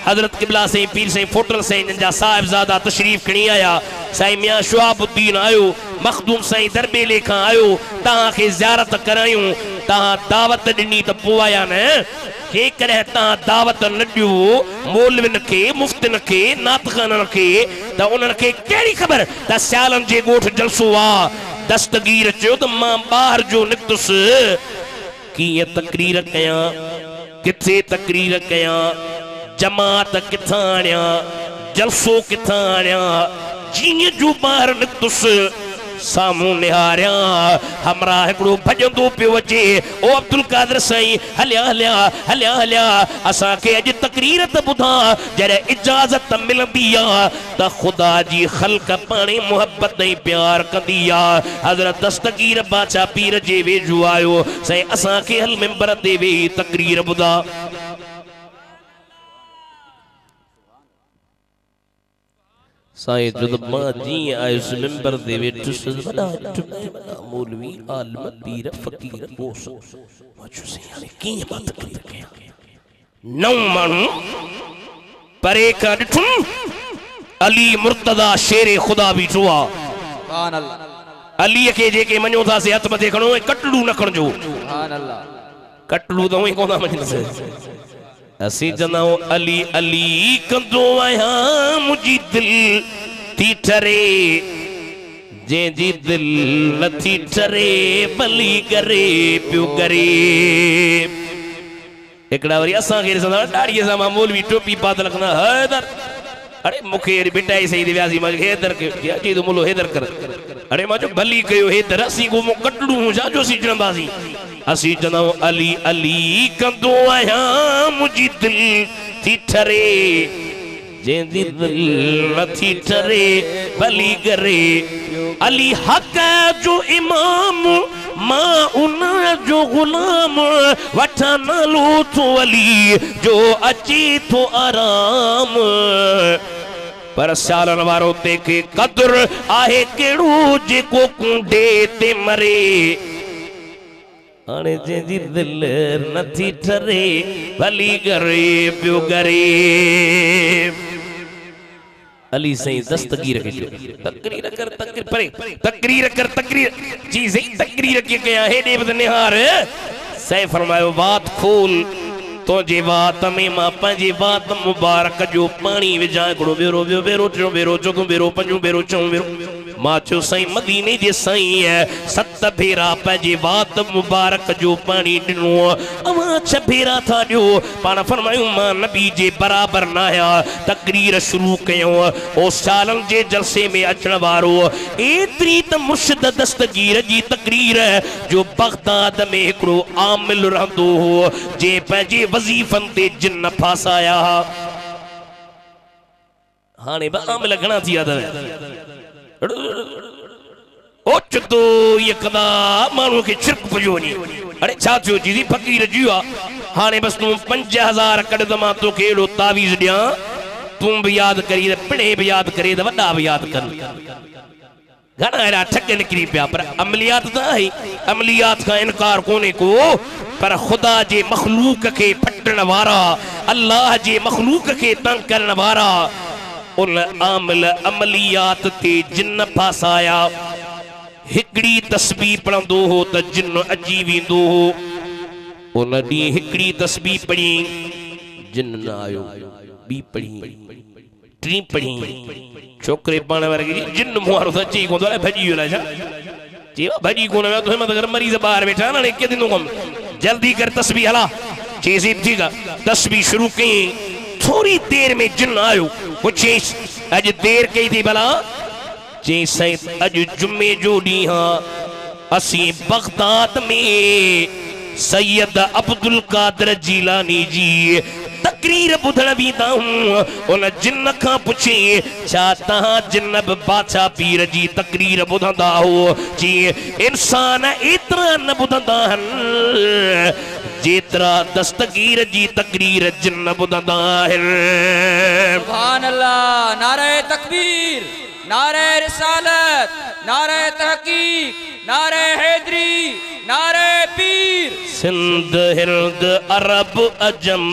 हज़रत क़िबला साईं पीर साईं फोटल साईं जा साहिबज़ादा तशरीफ़ खणी आया साईं मियां शुआबुद्दीन आयो मखदूम साईं दरबेले खां आयो तव्हांखे ज़ियारत करायूं तव्हां दावत ॾिनी त पोइ आया न जेकॾहिं तव्हां दावत न ॾियो मौलविन खे मुफ़्तिन खे नातख़ाननि खे त उन्हनि खे कहिड़ी ख़बर त सियालनि जे ॻोठ जलसो आहे। दस्तगीर चयो त मां ॿाहिरि जो निकतुसि कीअं तकरीर कयां किथे तकरीर कयां जमात किथां आणियां जलसो किथां आणियां जीअं जो ॿाहिरि निकतुसि सामू निहारिया हमरा हिकिड़ो भजंदो पियो अचे ओ अब्दुल कादिर साईं हलिया हलिया हलिया हलिया असांखे अॼु तकरीर त ॿुधा जॾहिं इजाज़त मिलंदी आहे त ख़ुदा जी ख़ल्क़ पाणे मुहबत ऐं प्यार कंदी आहे। हज़रत दस्तगीर बादशाह पीर जे वेझो आयो साईं असांखे हल मिंबर ते वेही तकरीर ॿुधा। साईं जो मां जीअं आयुसि मिंबर ते वेठुसि वॾा मौलवी आलिम पीर फ़कीर ओस मां चयुसि हाणे कीअं मां तकरीर कयां नव माण्हू परे खां ॾिठुमि अली मुर्तदा शेर ख़ुदा बीठो आहे। सुभान अल्लाह। अलीअ खे जेके मञो था से हथ मथे खणो कटड़ू न खणजो सुभान अल्लाह। कटड़ू त उहे कोन था मञनि असी जनाओ अली अली कंदो आहियां मुंहिंजी दिलि थी ठरे जंहिंजी दिलि नथी ठरे भली करे पियो करे। हिकिड़ा वरी असांखे ॾिसंदा ॾाड़ीअ सां मां मौलवी टोपी पातल कंदा हैदर अरे मूंखे बिटाई सही वियासीं मां हैदर अची तो मुलो हैदर कर अरे मां चयो भली कयो हैदर असीं को कटड़ू छा जो असीं ॼणंदासीं असी जनाओ अली अली कंदो आहियां मुंहिंजी दिलि थी ठरे जंहिंजी दिलि नथी ठरे भली करे। अली हक़ जो इमाम मां उन जो ग़ुलाम वठां नालो थो अली जो अचे थो आराम पर सालन वारो तंहिंखे क़दुर आहे कहिड़ो जेको कूंडे ते मरे हाणे जंहिंजी दिलि नथी ठरे भली करे पियो करे। अली साईं दस्तगीर खे चयो तकरीर कर तकरीर परे तकरीर कर तकरीर जी साईं तकरीर कीअं कयां हेॾे बि निहार साईं फरमायो बात खोल तो जे बात में मां पंहिंजे बात मुबारक जो पाणी विझां हिकिड़ो भेरो ॿियो भेरो टियों भेरो चोथों भेरो पंजो भेरो छहों भेरो मां चो साईं मदीने जे साईं 7 भेरा पंहिंजे वात मुबारक जो पानी ॾिनो अवां 6 भेरा था ॾियो पाण फरमायूं मां नबी जे बराबर न आहियां तकरीर शुरू कयूं ओ सालनि जे जलसे में अचण वारो एतिरी त मुर्शिद दस्तगीर जी तकरीर जो बगदाद में हिकिड़ो आमिल रहंदो हो जे पंहिंजे वज़ीफ़नि ते जिन फासाया हाणे बि आमिल घणा थी विया अथव ओचितो यकदा माण्हू खे छिरक पइजी वञे अरे छा थियो जी फ़कीर जी हाणे बसि तूं 5000 कढ त मां तोखे अहिड़ो तावीज़ ॾियां तूं बि यादि करी त पिणे बि यादि करे त वॾा बि यादि कनि घणा अहिड़ा ठग निकिरी पिया पर अमलियात त आहे अमलियात खां इनकार कोन्हे को पर ख़ुदा जे मख़लूक खे फटण वारा अल्लाह जे मख़लूक खे तंग करण वारा उन आमिल अमलियात ते जिन फासाया हिकड़ी तस्बीह पढ़ंदो हो त जिन अची वेंदो हो उन ॾींहुं हिकड़ी तस्बीह पढ़ी जिन न आयो ॿी पढ़ी टी पढ़ी छोकिरे पाण वारे जिन मुहारो त अचे कोन थो भॼी वियो छा चयो भॼी कोन वियो तो घर मरीज़ ॿाहिरि वेठा हाणे कीअं थींदो कमु जल्दी कर तस्बीह हला चईसि ठीकु आहे तस्बीह शुरू कई थोड़ी देर में जिन आयो पुछीसि अॼु देर कई थी भला चई साईं अॼु जुमे जो ॾींहुं असीं बगदाद में सैयद अब्दुल कादिर जीलानी जी तकरीर ॿुधण वेंदा आहियूं उन जिन खां पुछी छा तव्हां जिन बि बादशाह पीर जी तकरीर ॿुधंदा हो जीअं इंसान एतिरा न ॿुधंदा आहिनि जेतिरा दस्तगीर जी तकरीर जिन ॿुधंदा आहिनि सुभान अल्लाह नारे तकबीर नारे रिसालत नारे तहकीक नारे हैदरी नारे पीर सिंध हिंद अरब अजम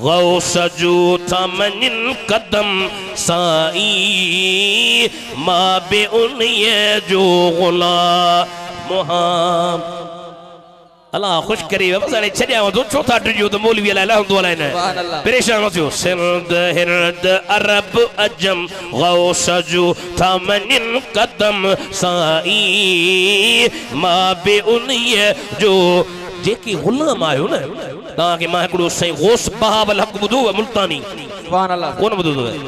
गौस जो था मनिन कदम साई मां बे उन्हीअ जो गुलाम मुहाम अल्लाह खुश करे बस हाणे छॾिया वठो छो था टिजो त मौलवी अलाए लहंदो अलाए न परेशान न थियो सिंध हिंद अरब अजम गौस जो था मनिन कदम साई मां बे उन्हीअ जो जेके गुलाम आयो न तव्हांखे मां हिकिड़ो साईं गौस बहावल हक़ ॿुधो मुल्तानी सुभान अल्लाह कोन ॿुधो अथव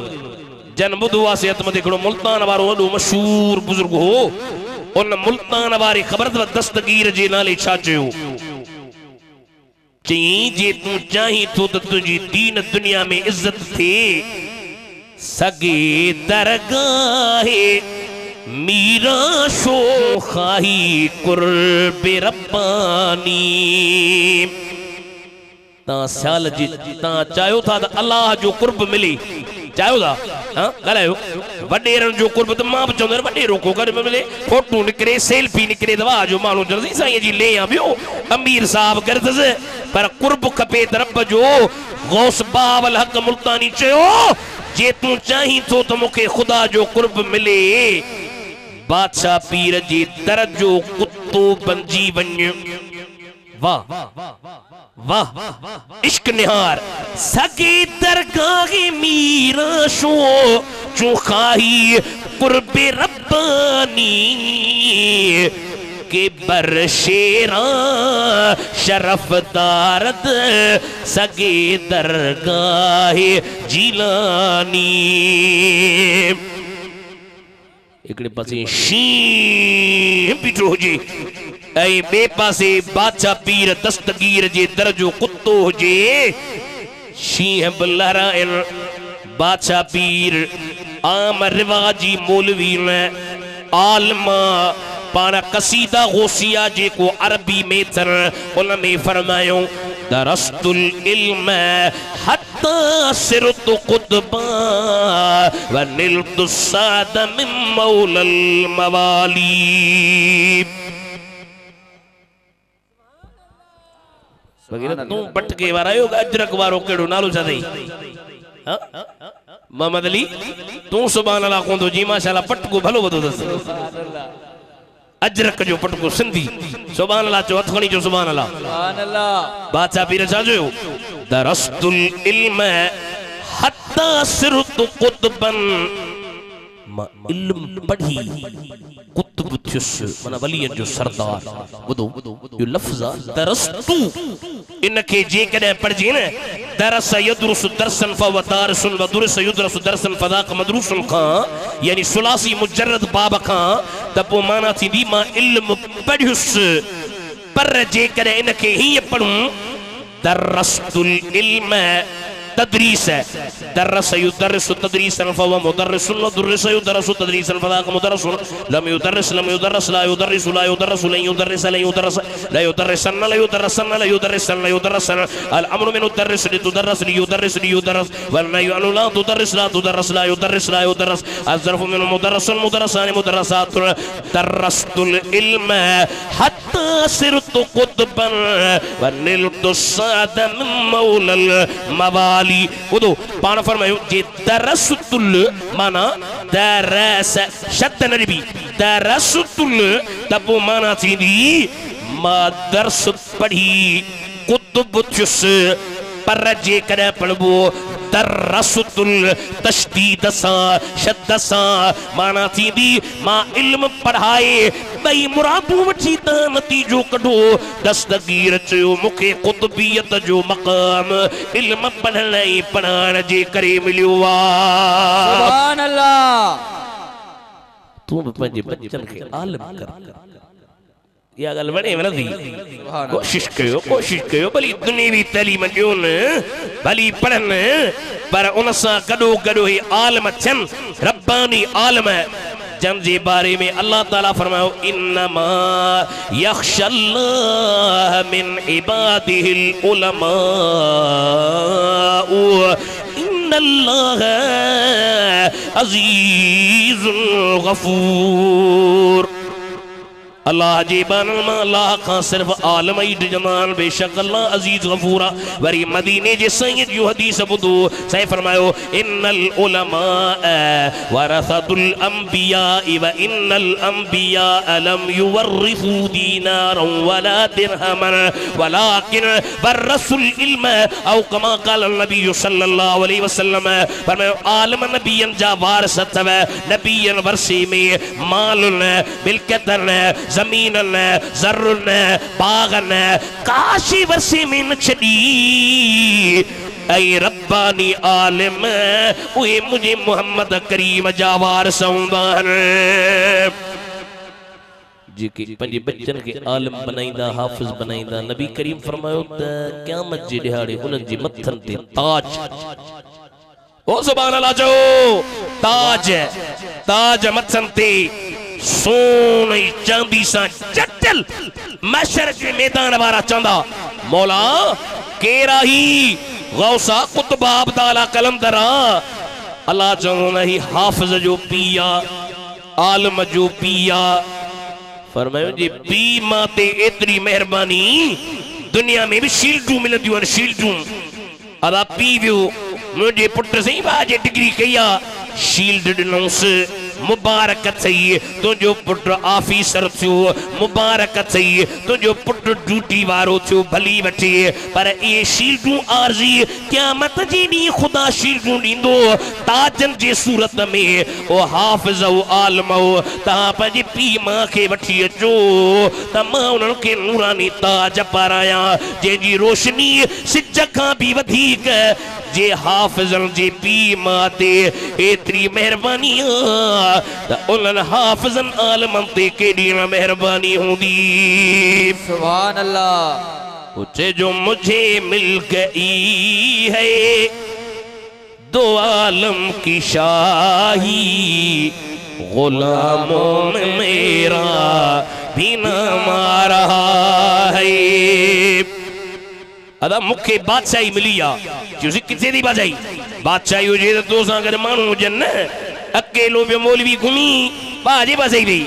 जन ॿुधो आहे सेहत में हिकिड़ो मुल्तान वारो वॾो मशहूर बुज़ुर्ग हो उन मुल्तान वारे ख़बर अथव दस्तगीर जे नाले छा चयो चई जे तूं चाहीं थो त तुंहिंजी दीन दुनिया में इज्जत थिए सगे दरगाहे मीरा शो खाही कुर्ब रब्बानी ता साल जी ता चाहो था त अल्लाह जो कुर्ब मिले चाहो था हां ॻाल्हायो वॾेरनि जो कुर्ब त मां बि चवंदो वॾेरो को घर में मिले फोटो निकिरे सेल्फी निकिरे दवा जो माण्हू चवंदो साईं जी ले आ ॿियो अमीर साहब करदसि पर कुर्ब खपे त रब जो गौस बावल हक़ मुल्तानी चयो जे तूं चाहीं थो त मूंखे ख़ुदा जो कुर्ब मिले बादशाह पीर जे दर जो कुत्तो बंजी वञ वाह वाह इश्क निहार सगे दरगाह मीरा शो चुखाही कुर्बे रब्बानी के बरशेरा शरफ दारद सगे दरगाह जीलानी एकड़े पासे शीं बीठो हुजे ऐं ॿिए पासे बादशाह पीर दस्तगीर जे दर जो कुत्तो हुजे शींहं बि लहराइनि बादशाह पीर आम रिवाजी मौलवी न आलमा पाण कसीदा गौसिया जेको अरबी में अथनि उन में फरमायो दरस्तुल इल्म हत्ता सिरतु क़ुतबा व निलतु साद मिन मौलल मवाली वगैरह तू पटके वारा यो अजरक वारो केड़ो नालो छा थई हां मोहम्मद अली तू सुभान अल्लाह कोंदो जी माशाल्लाह पटको भलो वदो दस अजरक जो पटको सिंधी सुभान अल्लाह चो हथखणी जो सुभान अल्लाह बादशाह पीर छा जो दरस्तुल इल्म हत्ता सिरतु क़ुतबन मां इल्म पढ़ी कुतुब थियुस माना वलियन जो सरदार बुधो यो लफ्ज़ दरस्तु इनके जे कदे पढ़जे न दरस यदरुस दरसन फवदारसन वदरस युदरस दरसन फदाक मदरुसन खां यानी सुलासी मुजर्रद बाब खां त पो माना थींदी मां इल्म पढ़ियुस पर जे कदे इनके ही पढ़ूं दरस्तुल इल्म तदरीस है दरस युदरस तदरीसन फव मुदररिस वदरस युदरस तदरीसन फदाक मुदररिस लम युदरस ला युदरस ला युदरस ला युदरस ला युदरस ला युदरसन ला युदरसन ला युदरसन ला युदरसन अल अमरु मिन युदरस लितुदरस लियुदरस लियुदरस वल नहयु अन ला तुदरस ला तुदरस ला युदरस ला युदरस अज़रफु मिन मुदरसन मुदरसान मुदरसात दरस्तुल इल्म हत्ता सिरतु कुतबन वनिलतु साद मिन मौलल मवाल उदो पान फरमायो जे दरसतुल माना दरस शत नबी दरसतुल तब माना थींदी मां दरस पढ़ी कुतुब थियुस पर जे कदे पढ़बो दरसतुल तशदीद सा शद सा माना थींदी मां इल्म पढ़ाए बई मुरादू वठी त नतीजो कढो दस्तगीर चयो मुखे कुतबियत जो मकाम इल्म पढ़ण ऐं पढ़ाइण जे करे मिलियो आहे सुभान अल्लाह तू भी पंहिंजे बच्चन खे आलिम कर या गल वणे वणंदी कोशिश कयो भली दुनियावी तालीम ॾियो न भली पढ़न पर उन सां गॾो गॾो ही आलिम थियन रब्बानी आलिम जन जे बारे में अल्लाह ताला फरमायो इन्नमा यख्शल्लाह मिन इबादिहिल उलमा इन्नल्लाह अज़ीज़ुल गफूर अल्लाह जी बानल मां अल्लाह खां सिर्फ आलम ही डिजमान बेशक अल्लाह अजीज गफूरा वरी मदीने जे सैयद जो हदीस बुधो सही फरमायो इन्नल उलमा वरसतुल अंबिया व इन्नल अंबिया लम युवर्रिसू दीनारन वला दिरहमन वलाकिन वरसुल इल्म औ कमा क़ाल नबी सल्लल्लाहु अलैहि वसल्लम फरमायो आलम नबियन जा वारिस तव नबियन वर्सी में मालन मिल्कतन जमीनन ज़र्रुन बागन काशी वर्सी में न छड़ी ऐ रब्बानी आलिम उहे मुझे मोहम्मद करीम जा वारिस हूंदा जेके पंहिंजे बच्चन के आलिम बनाईंदा हाफिज बनाईंदा नबी करीम फरमायो त क़यामत जे ॾिहाड़े उन्हनि जे मथनि ते ताज ओ सुभान अल्लाह जो ताज मथनि ते सोने चांदी सा चटल मशर के मैदान वारा चंदा मौला केरा ही गौसा कुतबा अब्दाला कलंदरा अल्लाह चवंदा ही हाफिज जो पिया आलिम जो पिया फरमायो जी पी मां ते एतरी मेहरबानी दुनिया में भी शील्डू मिलंदियूं आहिनि शील्डू अदा पी वियो मुंहिंजे पुट सही बाजे डिग्री कई शील्ड ॾिनोसि मुबारक थई तुझो पुट ऑफिसर थियो मुबारक थई तुझो पुट ड्यूटी वारो थियो भली वठी पर ये शील्डू आरजी क़यामत जी दी खुदा शील्डू दींदो ताजन जे सूरत में ओ हाफिज ओ आलिम ता पंहिंजे पी मां के वठी अचो त मां उन्हनि खे नूरानी ताज पाराया जंहिंजी रोशनी सिज खां भी वधीक जे हाफिजन जे पी मां ते एतरी मेहरबानी त उन्हनि हाफिजन आलिमन ते केॾी न मेहरबानी हूंदी सुभान अल्लाह उचे जो मुझे मिल गई है दो आलम की शाही गुलामों में मेरा भी नाम आ रहा है अदा मुखे बादशाही मिली आ तुसी किथे दी बादशाही हुजे त तो सां गॾु माण्हू हुजनि न अकेलो पे मौलवी घूमी बाजे बसई रही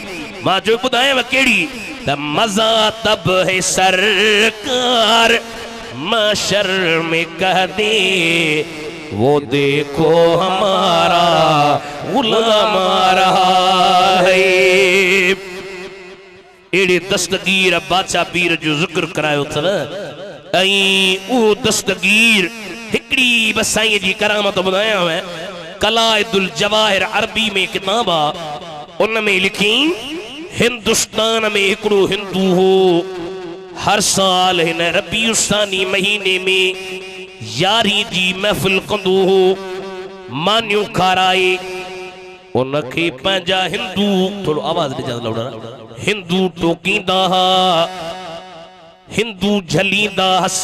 मां जो बुधाया केड़ी त मजा तब है सरकार माशर में कह दे वो देखो हमारा गुलाम आ रहा है एड़े दस्तगीर बादशाह पीर जो जिक्र करायो थव ऐं वो दस्तगीर हिकड़ी बसाई जी करामत बुधाया है कलाइदुल जवाहिर अरबी में किताबा उन में लिखी हिंदुस्तान में एकड़ो हिंदू हो हर साल हिन रबीउस्सानी महीने में यारी जी महफिल कंदो हो मानियो खाराए उनके पंजा हिंदू थोड़ो आवाज दे ज्यादा लाउडा हिंदू टोकींदा हिंदू झलींदा हस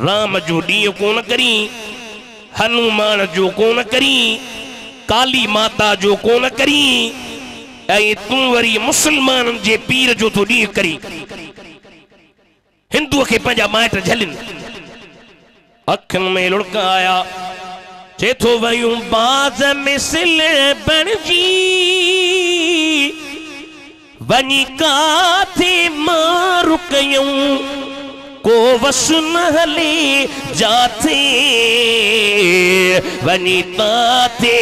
राम जो ॾींहुं कोन करी हनुमान जो कोन करी काली माता जो कोन करी ऐं तूं वरी मुसलमाननि जे पीर जो तो ॾींहुं करी हिंदूअ खे पंहिंजा माइट झलिन अखियुनि में लुड़का आया चे थो वयूं बाज़ मिसल बणजी वञी काथे मारू कयूं को वस न हले जाते वनी ताते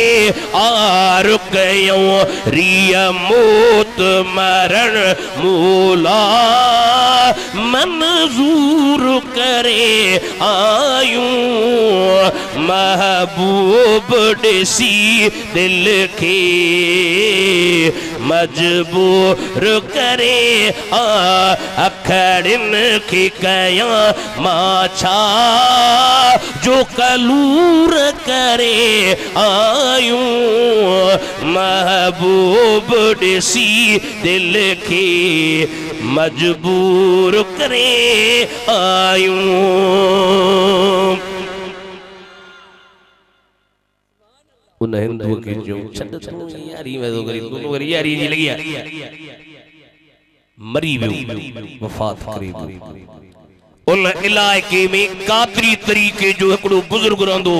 आर कयूं रिया मौत मरण मूला मंजूर करे आयूं महबूब ॾिसी दिल के मजबूर करे अखड़िन के कया माछा जो कलूर करे आयूं महबूब ॾिसी दिल के मजबूर करे आयूं उन हिंदू के जो छद तू यारी में तो करी तू करी यारी जी लगी मरी वियो वफात करीब उन इलाके में कादरी तरीके जो एकड़ो बुजुर्ग रहंदो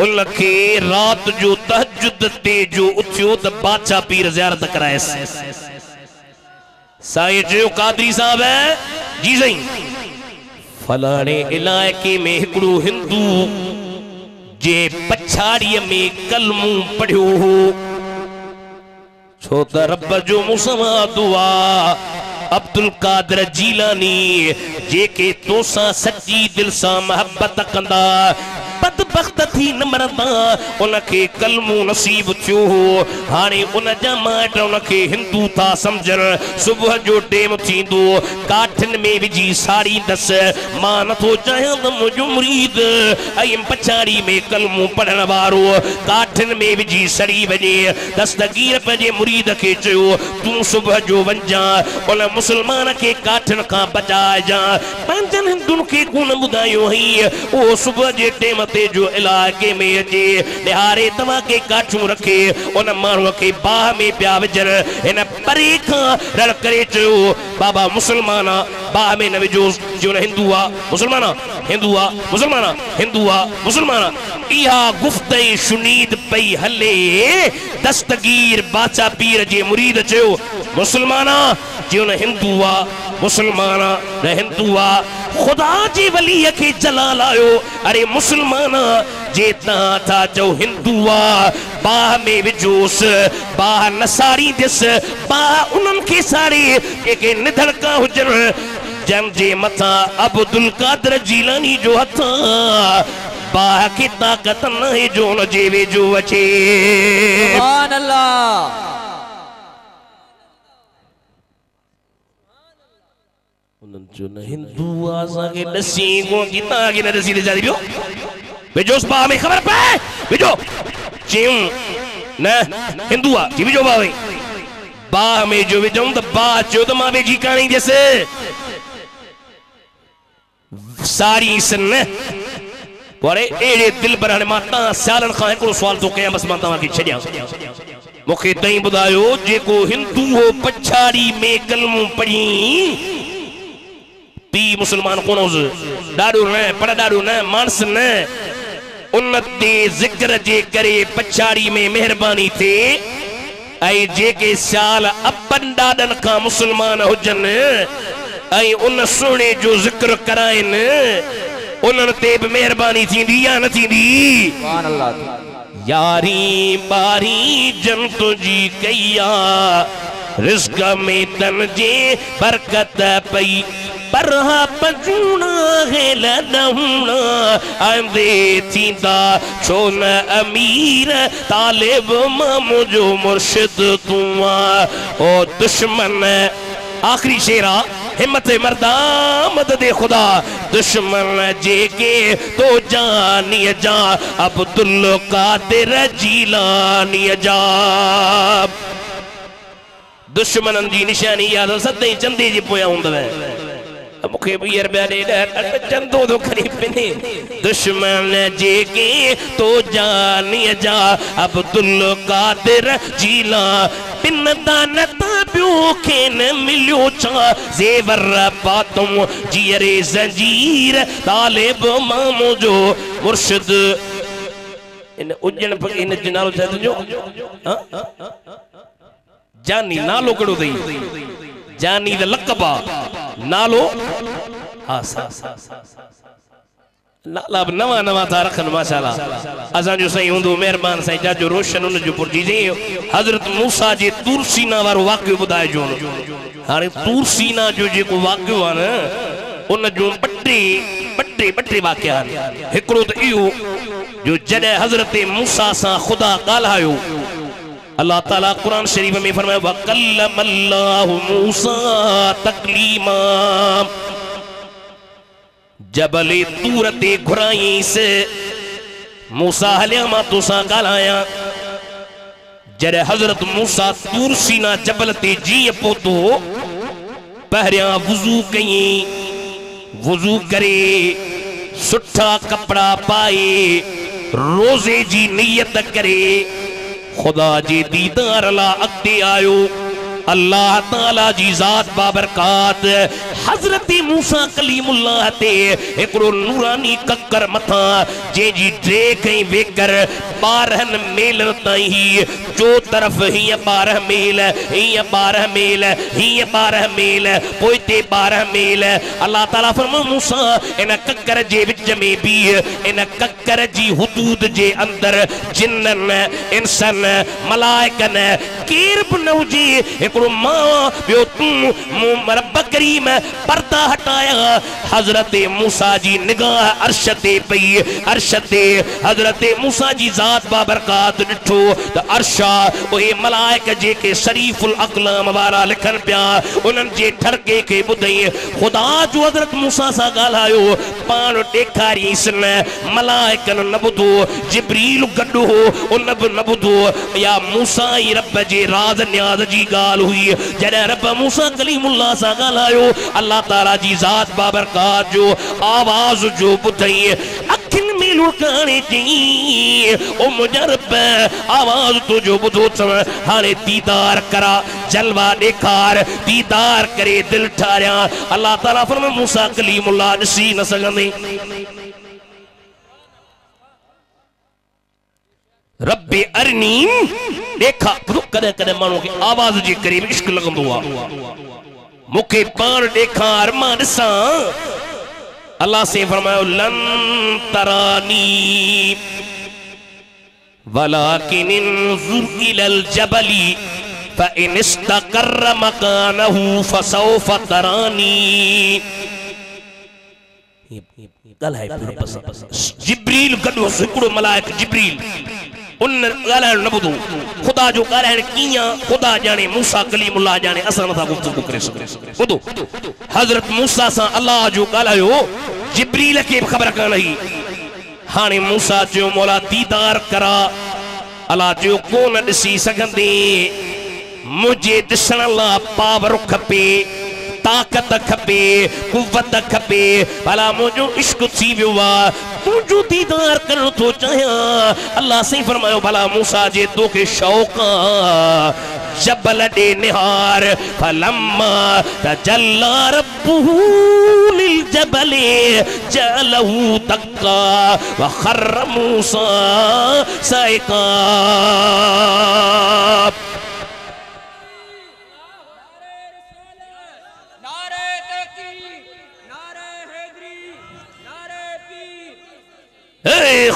उन के रात जो तहज्जुद ते जो उथियो त बादशाह पीर ज़ियारत करायस साईं जो कादरी साहब है जी साईं फलाणे इलाके में एकड़ो हिंदू जे पछाड़ीअ में कलमू पढ़ियो हो छो त रब जो मुसवा दुआ अब्दुल कादिर जीलानी जेके तोसा सच्ची दिल सा मोहब्बत कंदा बदबख्त थी न मरदा उनके कलमू नसीब थियो हो हाणे उन जा माट उनके हिंदू था समझन सुबह जो टेम थींदो काठन में विझी साड़ी दस मां नथो चाहियां त मुंहिंजो मुरीद ऐं पछाड़ी में कलमू पढ़ण वारो काठन में विझी सड़ी वञे दस्तगीर पंहिंजे मुरीद खे चयो तूं सुबह जो वञा उन मुसलमान के काठन का बचाइजा पंजन हिंदुन के कोन बुधायो हई ओ सुबह जे टेम ते जो इलाके में अचे निहारे तवा के काठू रखे उन माण्हू के बाह में पिया विझन इन परे खां रल करे चयो बाबा मुसलमान बाह में न विझोस जो हिंदू आ मुसलमान हिंदू आ मुसलमान हिंदू आ मुसलमान इहा गुफ्तई शुनीद पई हले दस्तगीर बादशाह पीर जे मुरीद चयो मुसलमान जो न हिंदू आ मुसलमान न हिंदू आ खुदा जी वली के जलाल आयो अरे मुसलमान जे था जो हिंदू आ बाह में विजोस बाह नसारी दिस बाह उनन के सारी के निधड़का हुजन जम जे मथा अब्दुल कादिर जीलानी जो हथ बाह की ताकत नहीं जो न जेवे जो अचे सुभान अल्लाह जो न हिंदू आसा के दसी को गीता के न दसी ले जा दियो विजोस बा में खबर पे विजो चिम न हिंदू आ जी विजो बावे बा में जो विजो त बा जो त मां बेजी काणी जैसे सारी सन परे एड़े दिल बरहण माता सालन खां एकड़ो सवाल तो कया बस मां तवा के छडिया मुखे तई बुधायो जेको हिंदू हो पछाड़ी में कलमू पढ़ी पी मुसलमान कोन हुज डाडू न पर डाडू न मानस न उन्नति जिक्र जे करे पछाड़ी में मेहरबानी थे आई जेके साल अपन डाडन का मुसलमान हुजन आई उन सोने जो जिक्र कराइन उन्हनि ते भी मेहरबानी थींदी या न थींदी सुभान अल्लाह यारी बारी जन तुझी कया रिस्क में तन जे बरकत पई परहा पंजूना है लदहुना आंदे थींदा छो न अमीर तालिब मुझो मुर्शिद तुआ ओ दुश्मन आखिरी शेरा हिम्मत मर्दा मदद खुदा दुश्मन जेके तो जानी जा अब्दुल कादिर जीलानी जा दुश्मन जी निशानी याद सदे चंदे जी पोया हुंदवे मुखे भी रुपया दे चंदो तो खरी पिने दुश्मन जेके तो जानी जा अब्दुल कादिर जीला पिन दानता प्यो के न मिलियो चा जेवर पातुम जियरे जंजीर तालिब मामो जो मुर्शिद इन उज्जन इन जनालो छा तुंजो जानी नालो कड़ो दई जानी द लकबा नालो हाँ सा नाला नवा नवा था रखन माशाल्लाह असा जो सही हुंदो मेहरबान सही जा जो रोशन उन जो पुरजीजे हजरत मूसा जे तूर सीना वारो वाक्य बुधाए जो हाने तूर सीना जो जेको वाक्य आ न उन जो बट्टे वाक्य आन एकड़ो त इयो जो जडे हजरत मूसा सा खुदा गालायो अल्लाह ताला कुरान शरीफ में फरमाया वकल्लमल्लाहु मूसा तकलीमा जबले तूर ते घुराई से मूसा हलिया मा तुसा गालाया जरे हजरत मूसा तूर सीना जबल ते जी पोतो पहरिया वुजू करे सुठा कपड़ा पाए रोजे जी नियत करे खुदा जी दीदार ला अगते आयो अल्लाह ताला जी जात बाबरकात हजरत मूसा कलीमुल्लाह ते एकड़ो नूरानी कक्कर मथा जे जी ड्रे कई वेकर 12 मेल ताई जो तरफ ही 12 मेल ही 12 मेल ही 12 मेल पोइते 12 मेल अल्लाह ताला फरमा मूसा इन कक्कर जे विच में भी इन कक्कर जी हुदूद जे अंदर जिन्नन इंसान मलाइकन केर बनौजी मां बियो तू रब करीम पर्दा हटाया हजरत मूसा जी निगाह अर्श ते पई अर्श ते हजरत मूसा जी जात बाबरकात डिठो त अर्शा ओए मलाइक जेके शरीफुल अक़लाम वारा लिखन पिया उनन जे ठरके के बुधई खुदा जो हजरत मूसा सा गालायो पान देखारी सन मलाइकन न बुधो जिब्रील गड्डो उन न बुधो या मूसा ही रब जे राज न्याज जी गाल हुई जॾहिं रब मूसा कलीमुल्लाह सां ॻाल्हायो अल्लाह ताला जी ज़ात बाबरकात जो आवाज़ जो ॿुधई अखियुनि में लुकाणे चई ओ मुंहिंजा रब आवाज़ तुंहिंजो ॿुधो अथव हाणे दीदार करा जलवा ॾेखार दीदार करे दिलि ठारियां अल्लाह ताला फरमाए मूसा कलीमुल्लाह ॾिसी न सघंदे रब्बे अरनी देखा कदे कदे मानो के आवाज जे करीब इश्क लगंदो आ मुखे पान देखा अरमा दिसा अल्लाह से फरमायो लन तरानी वलाकिन इंजुर इलल जबली फइन इस्तकर्र मकानहु फसौफ तरानी जिब्रील गडो हिकड़ो मलाइक जिब्रील उन गालान न बुधो खुदा जो गालान किया खुदा जाने मूसा कलीमुल्लाह जाने असा नथा गुफ्तगू करे बुधो हजरत मूसा सा अल्लाह जो गालायो जिब्रील के खबर कान ही हाने मूसा जो मौला दीदार करा अल्लाह जो कोन दिसी सगंदे मुझे दिसण ला पावर खपे ताकत खपे कुव्वत खपे भला मुझो इश्क थी वियो आ तुझो दीदार करण तो चाहिया अल्लाह से फरमायो भला मूसा जे तो के शौक जबल दे निहार फलम्मा तजल्ला रब्बुहु लिल जबले जलहु तक्का व खर्र मूसा साइका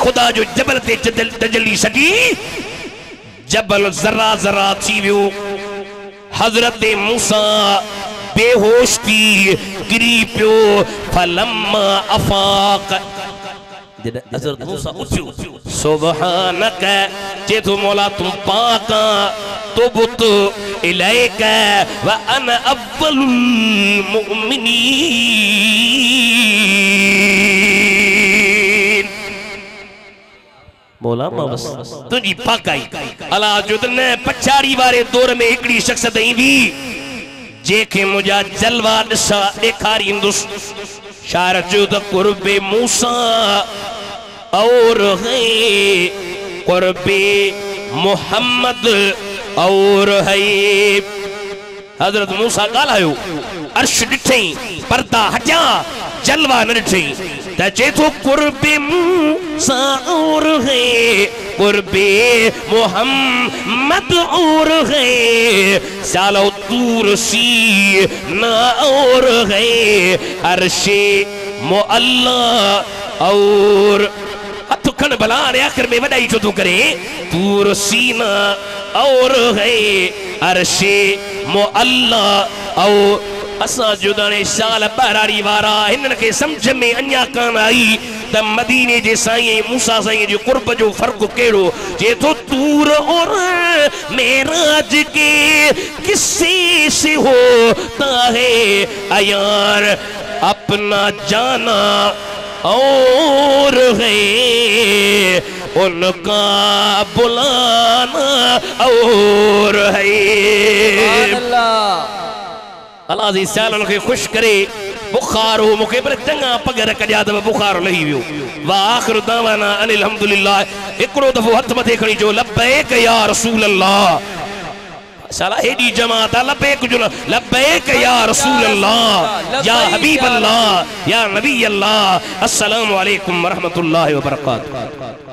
खुदा जो जबल ते तजल्ली सकी जबल जरा जरा थी वियो हजरत मूसा बेहोश थी गिरी पियो फलम्मा अफाक जद हज़रत मूसा उठियो सुबहानक जे तो मौला तुम पाका तुबत इलैक व अना अव्वलुल मुमिनीन मौला बस तुझी पाकाई अला जुदन पछाड़ी वारे दौर में एकड़ी शख्सियत ईंदी जेके मुझा जलवा ॾिसा ॾेखारींदुसि शायर जो त कुर्बे मूसा और है कुर्बे मोहम्मद और है हजरत मूसा ॻाल्हायो अर्श ॾिठई पर्दा हटिया जलवा न ॾिठई त चए थो कुर्बे मूसा और है कुर्बे मोहम्मद और है सालो तूर सी ना और है अर्शे मुअल्ला और हथुखन भला आखिर में वडाई छो तू करे तूर सीना और है अर्शे मुअल्ला और असा जुदाने साल बहराड़ी वारा हिनन के समझ में अन्या कान आई त मदीने जे साईं मूसा साईं जो कुर्ब जो फर्क केड़ो जे तो तूर और मेराज के किस्से से होता है अयार अपना जाना और है उनका बुलाना और है अल्लाह जी सालन के खुश करे बुखार हो मुके पर चंगा पगर कजा त बुखार लही वियो वा आखिर दावाना अनिल हम्दुलिल्लाह एकड़ो दफो हथ मथे खणी जो लब्बैक या रसूल अल्लाह साला एडी जमात लब्बैक जो लब्बैक या रसूल अल्लाह या हबीब अल्लाह या नबी अल्लाह अस्सलामु अलैकुम व रहमतुल्लाहि व बरकातहू।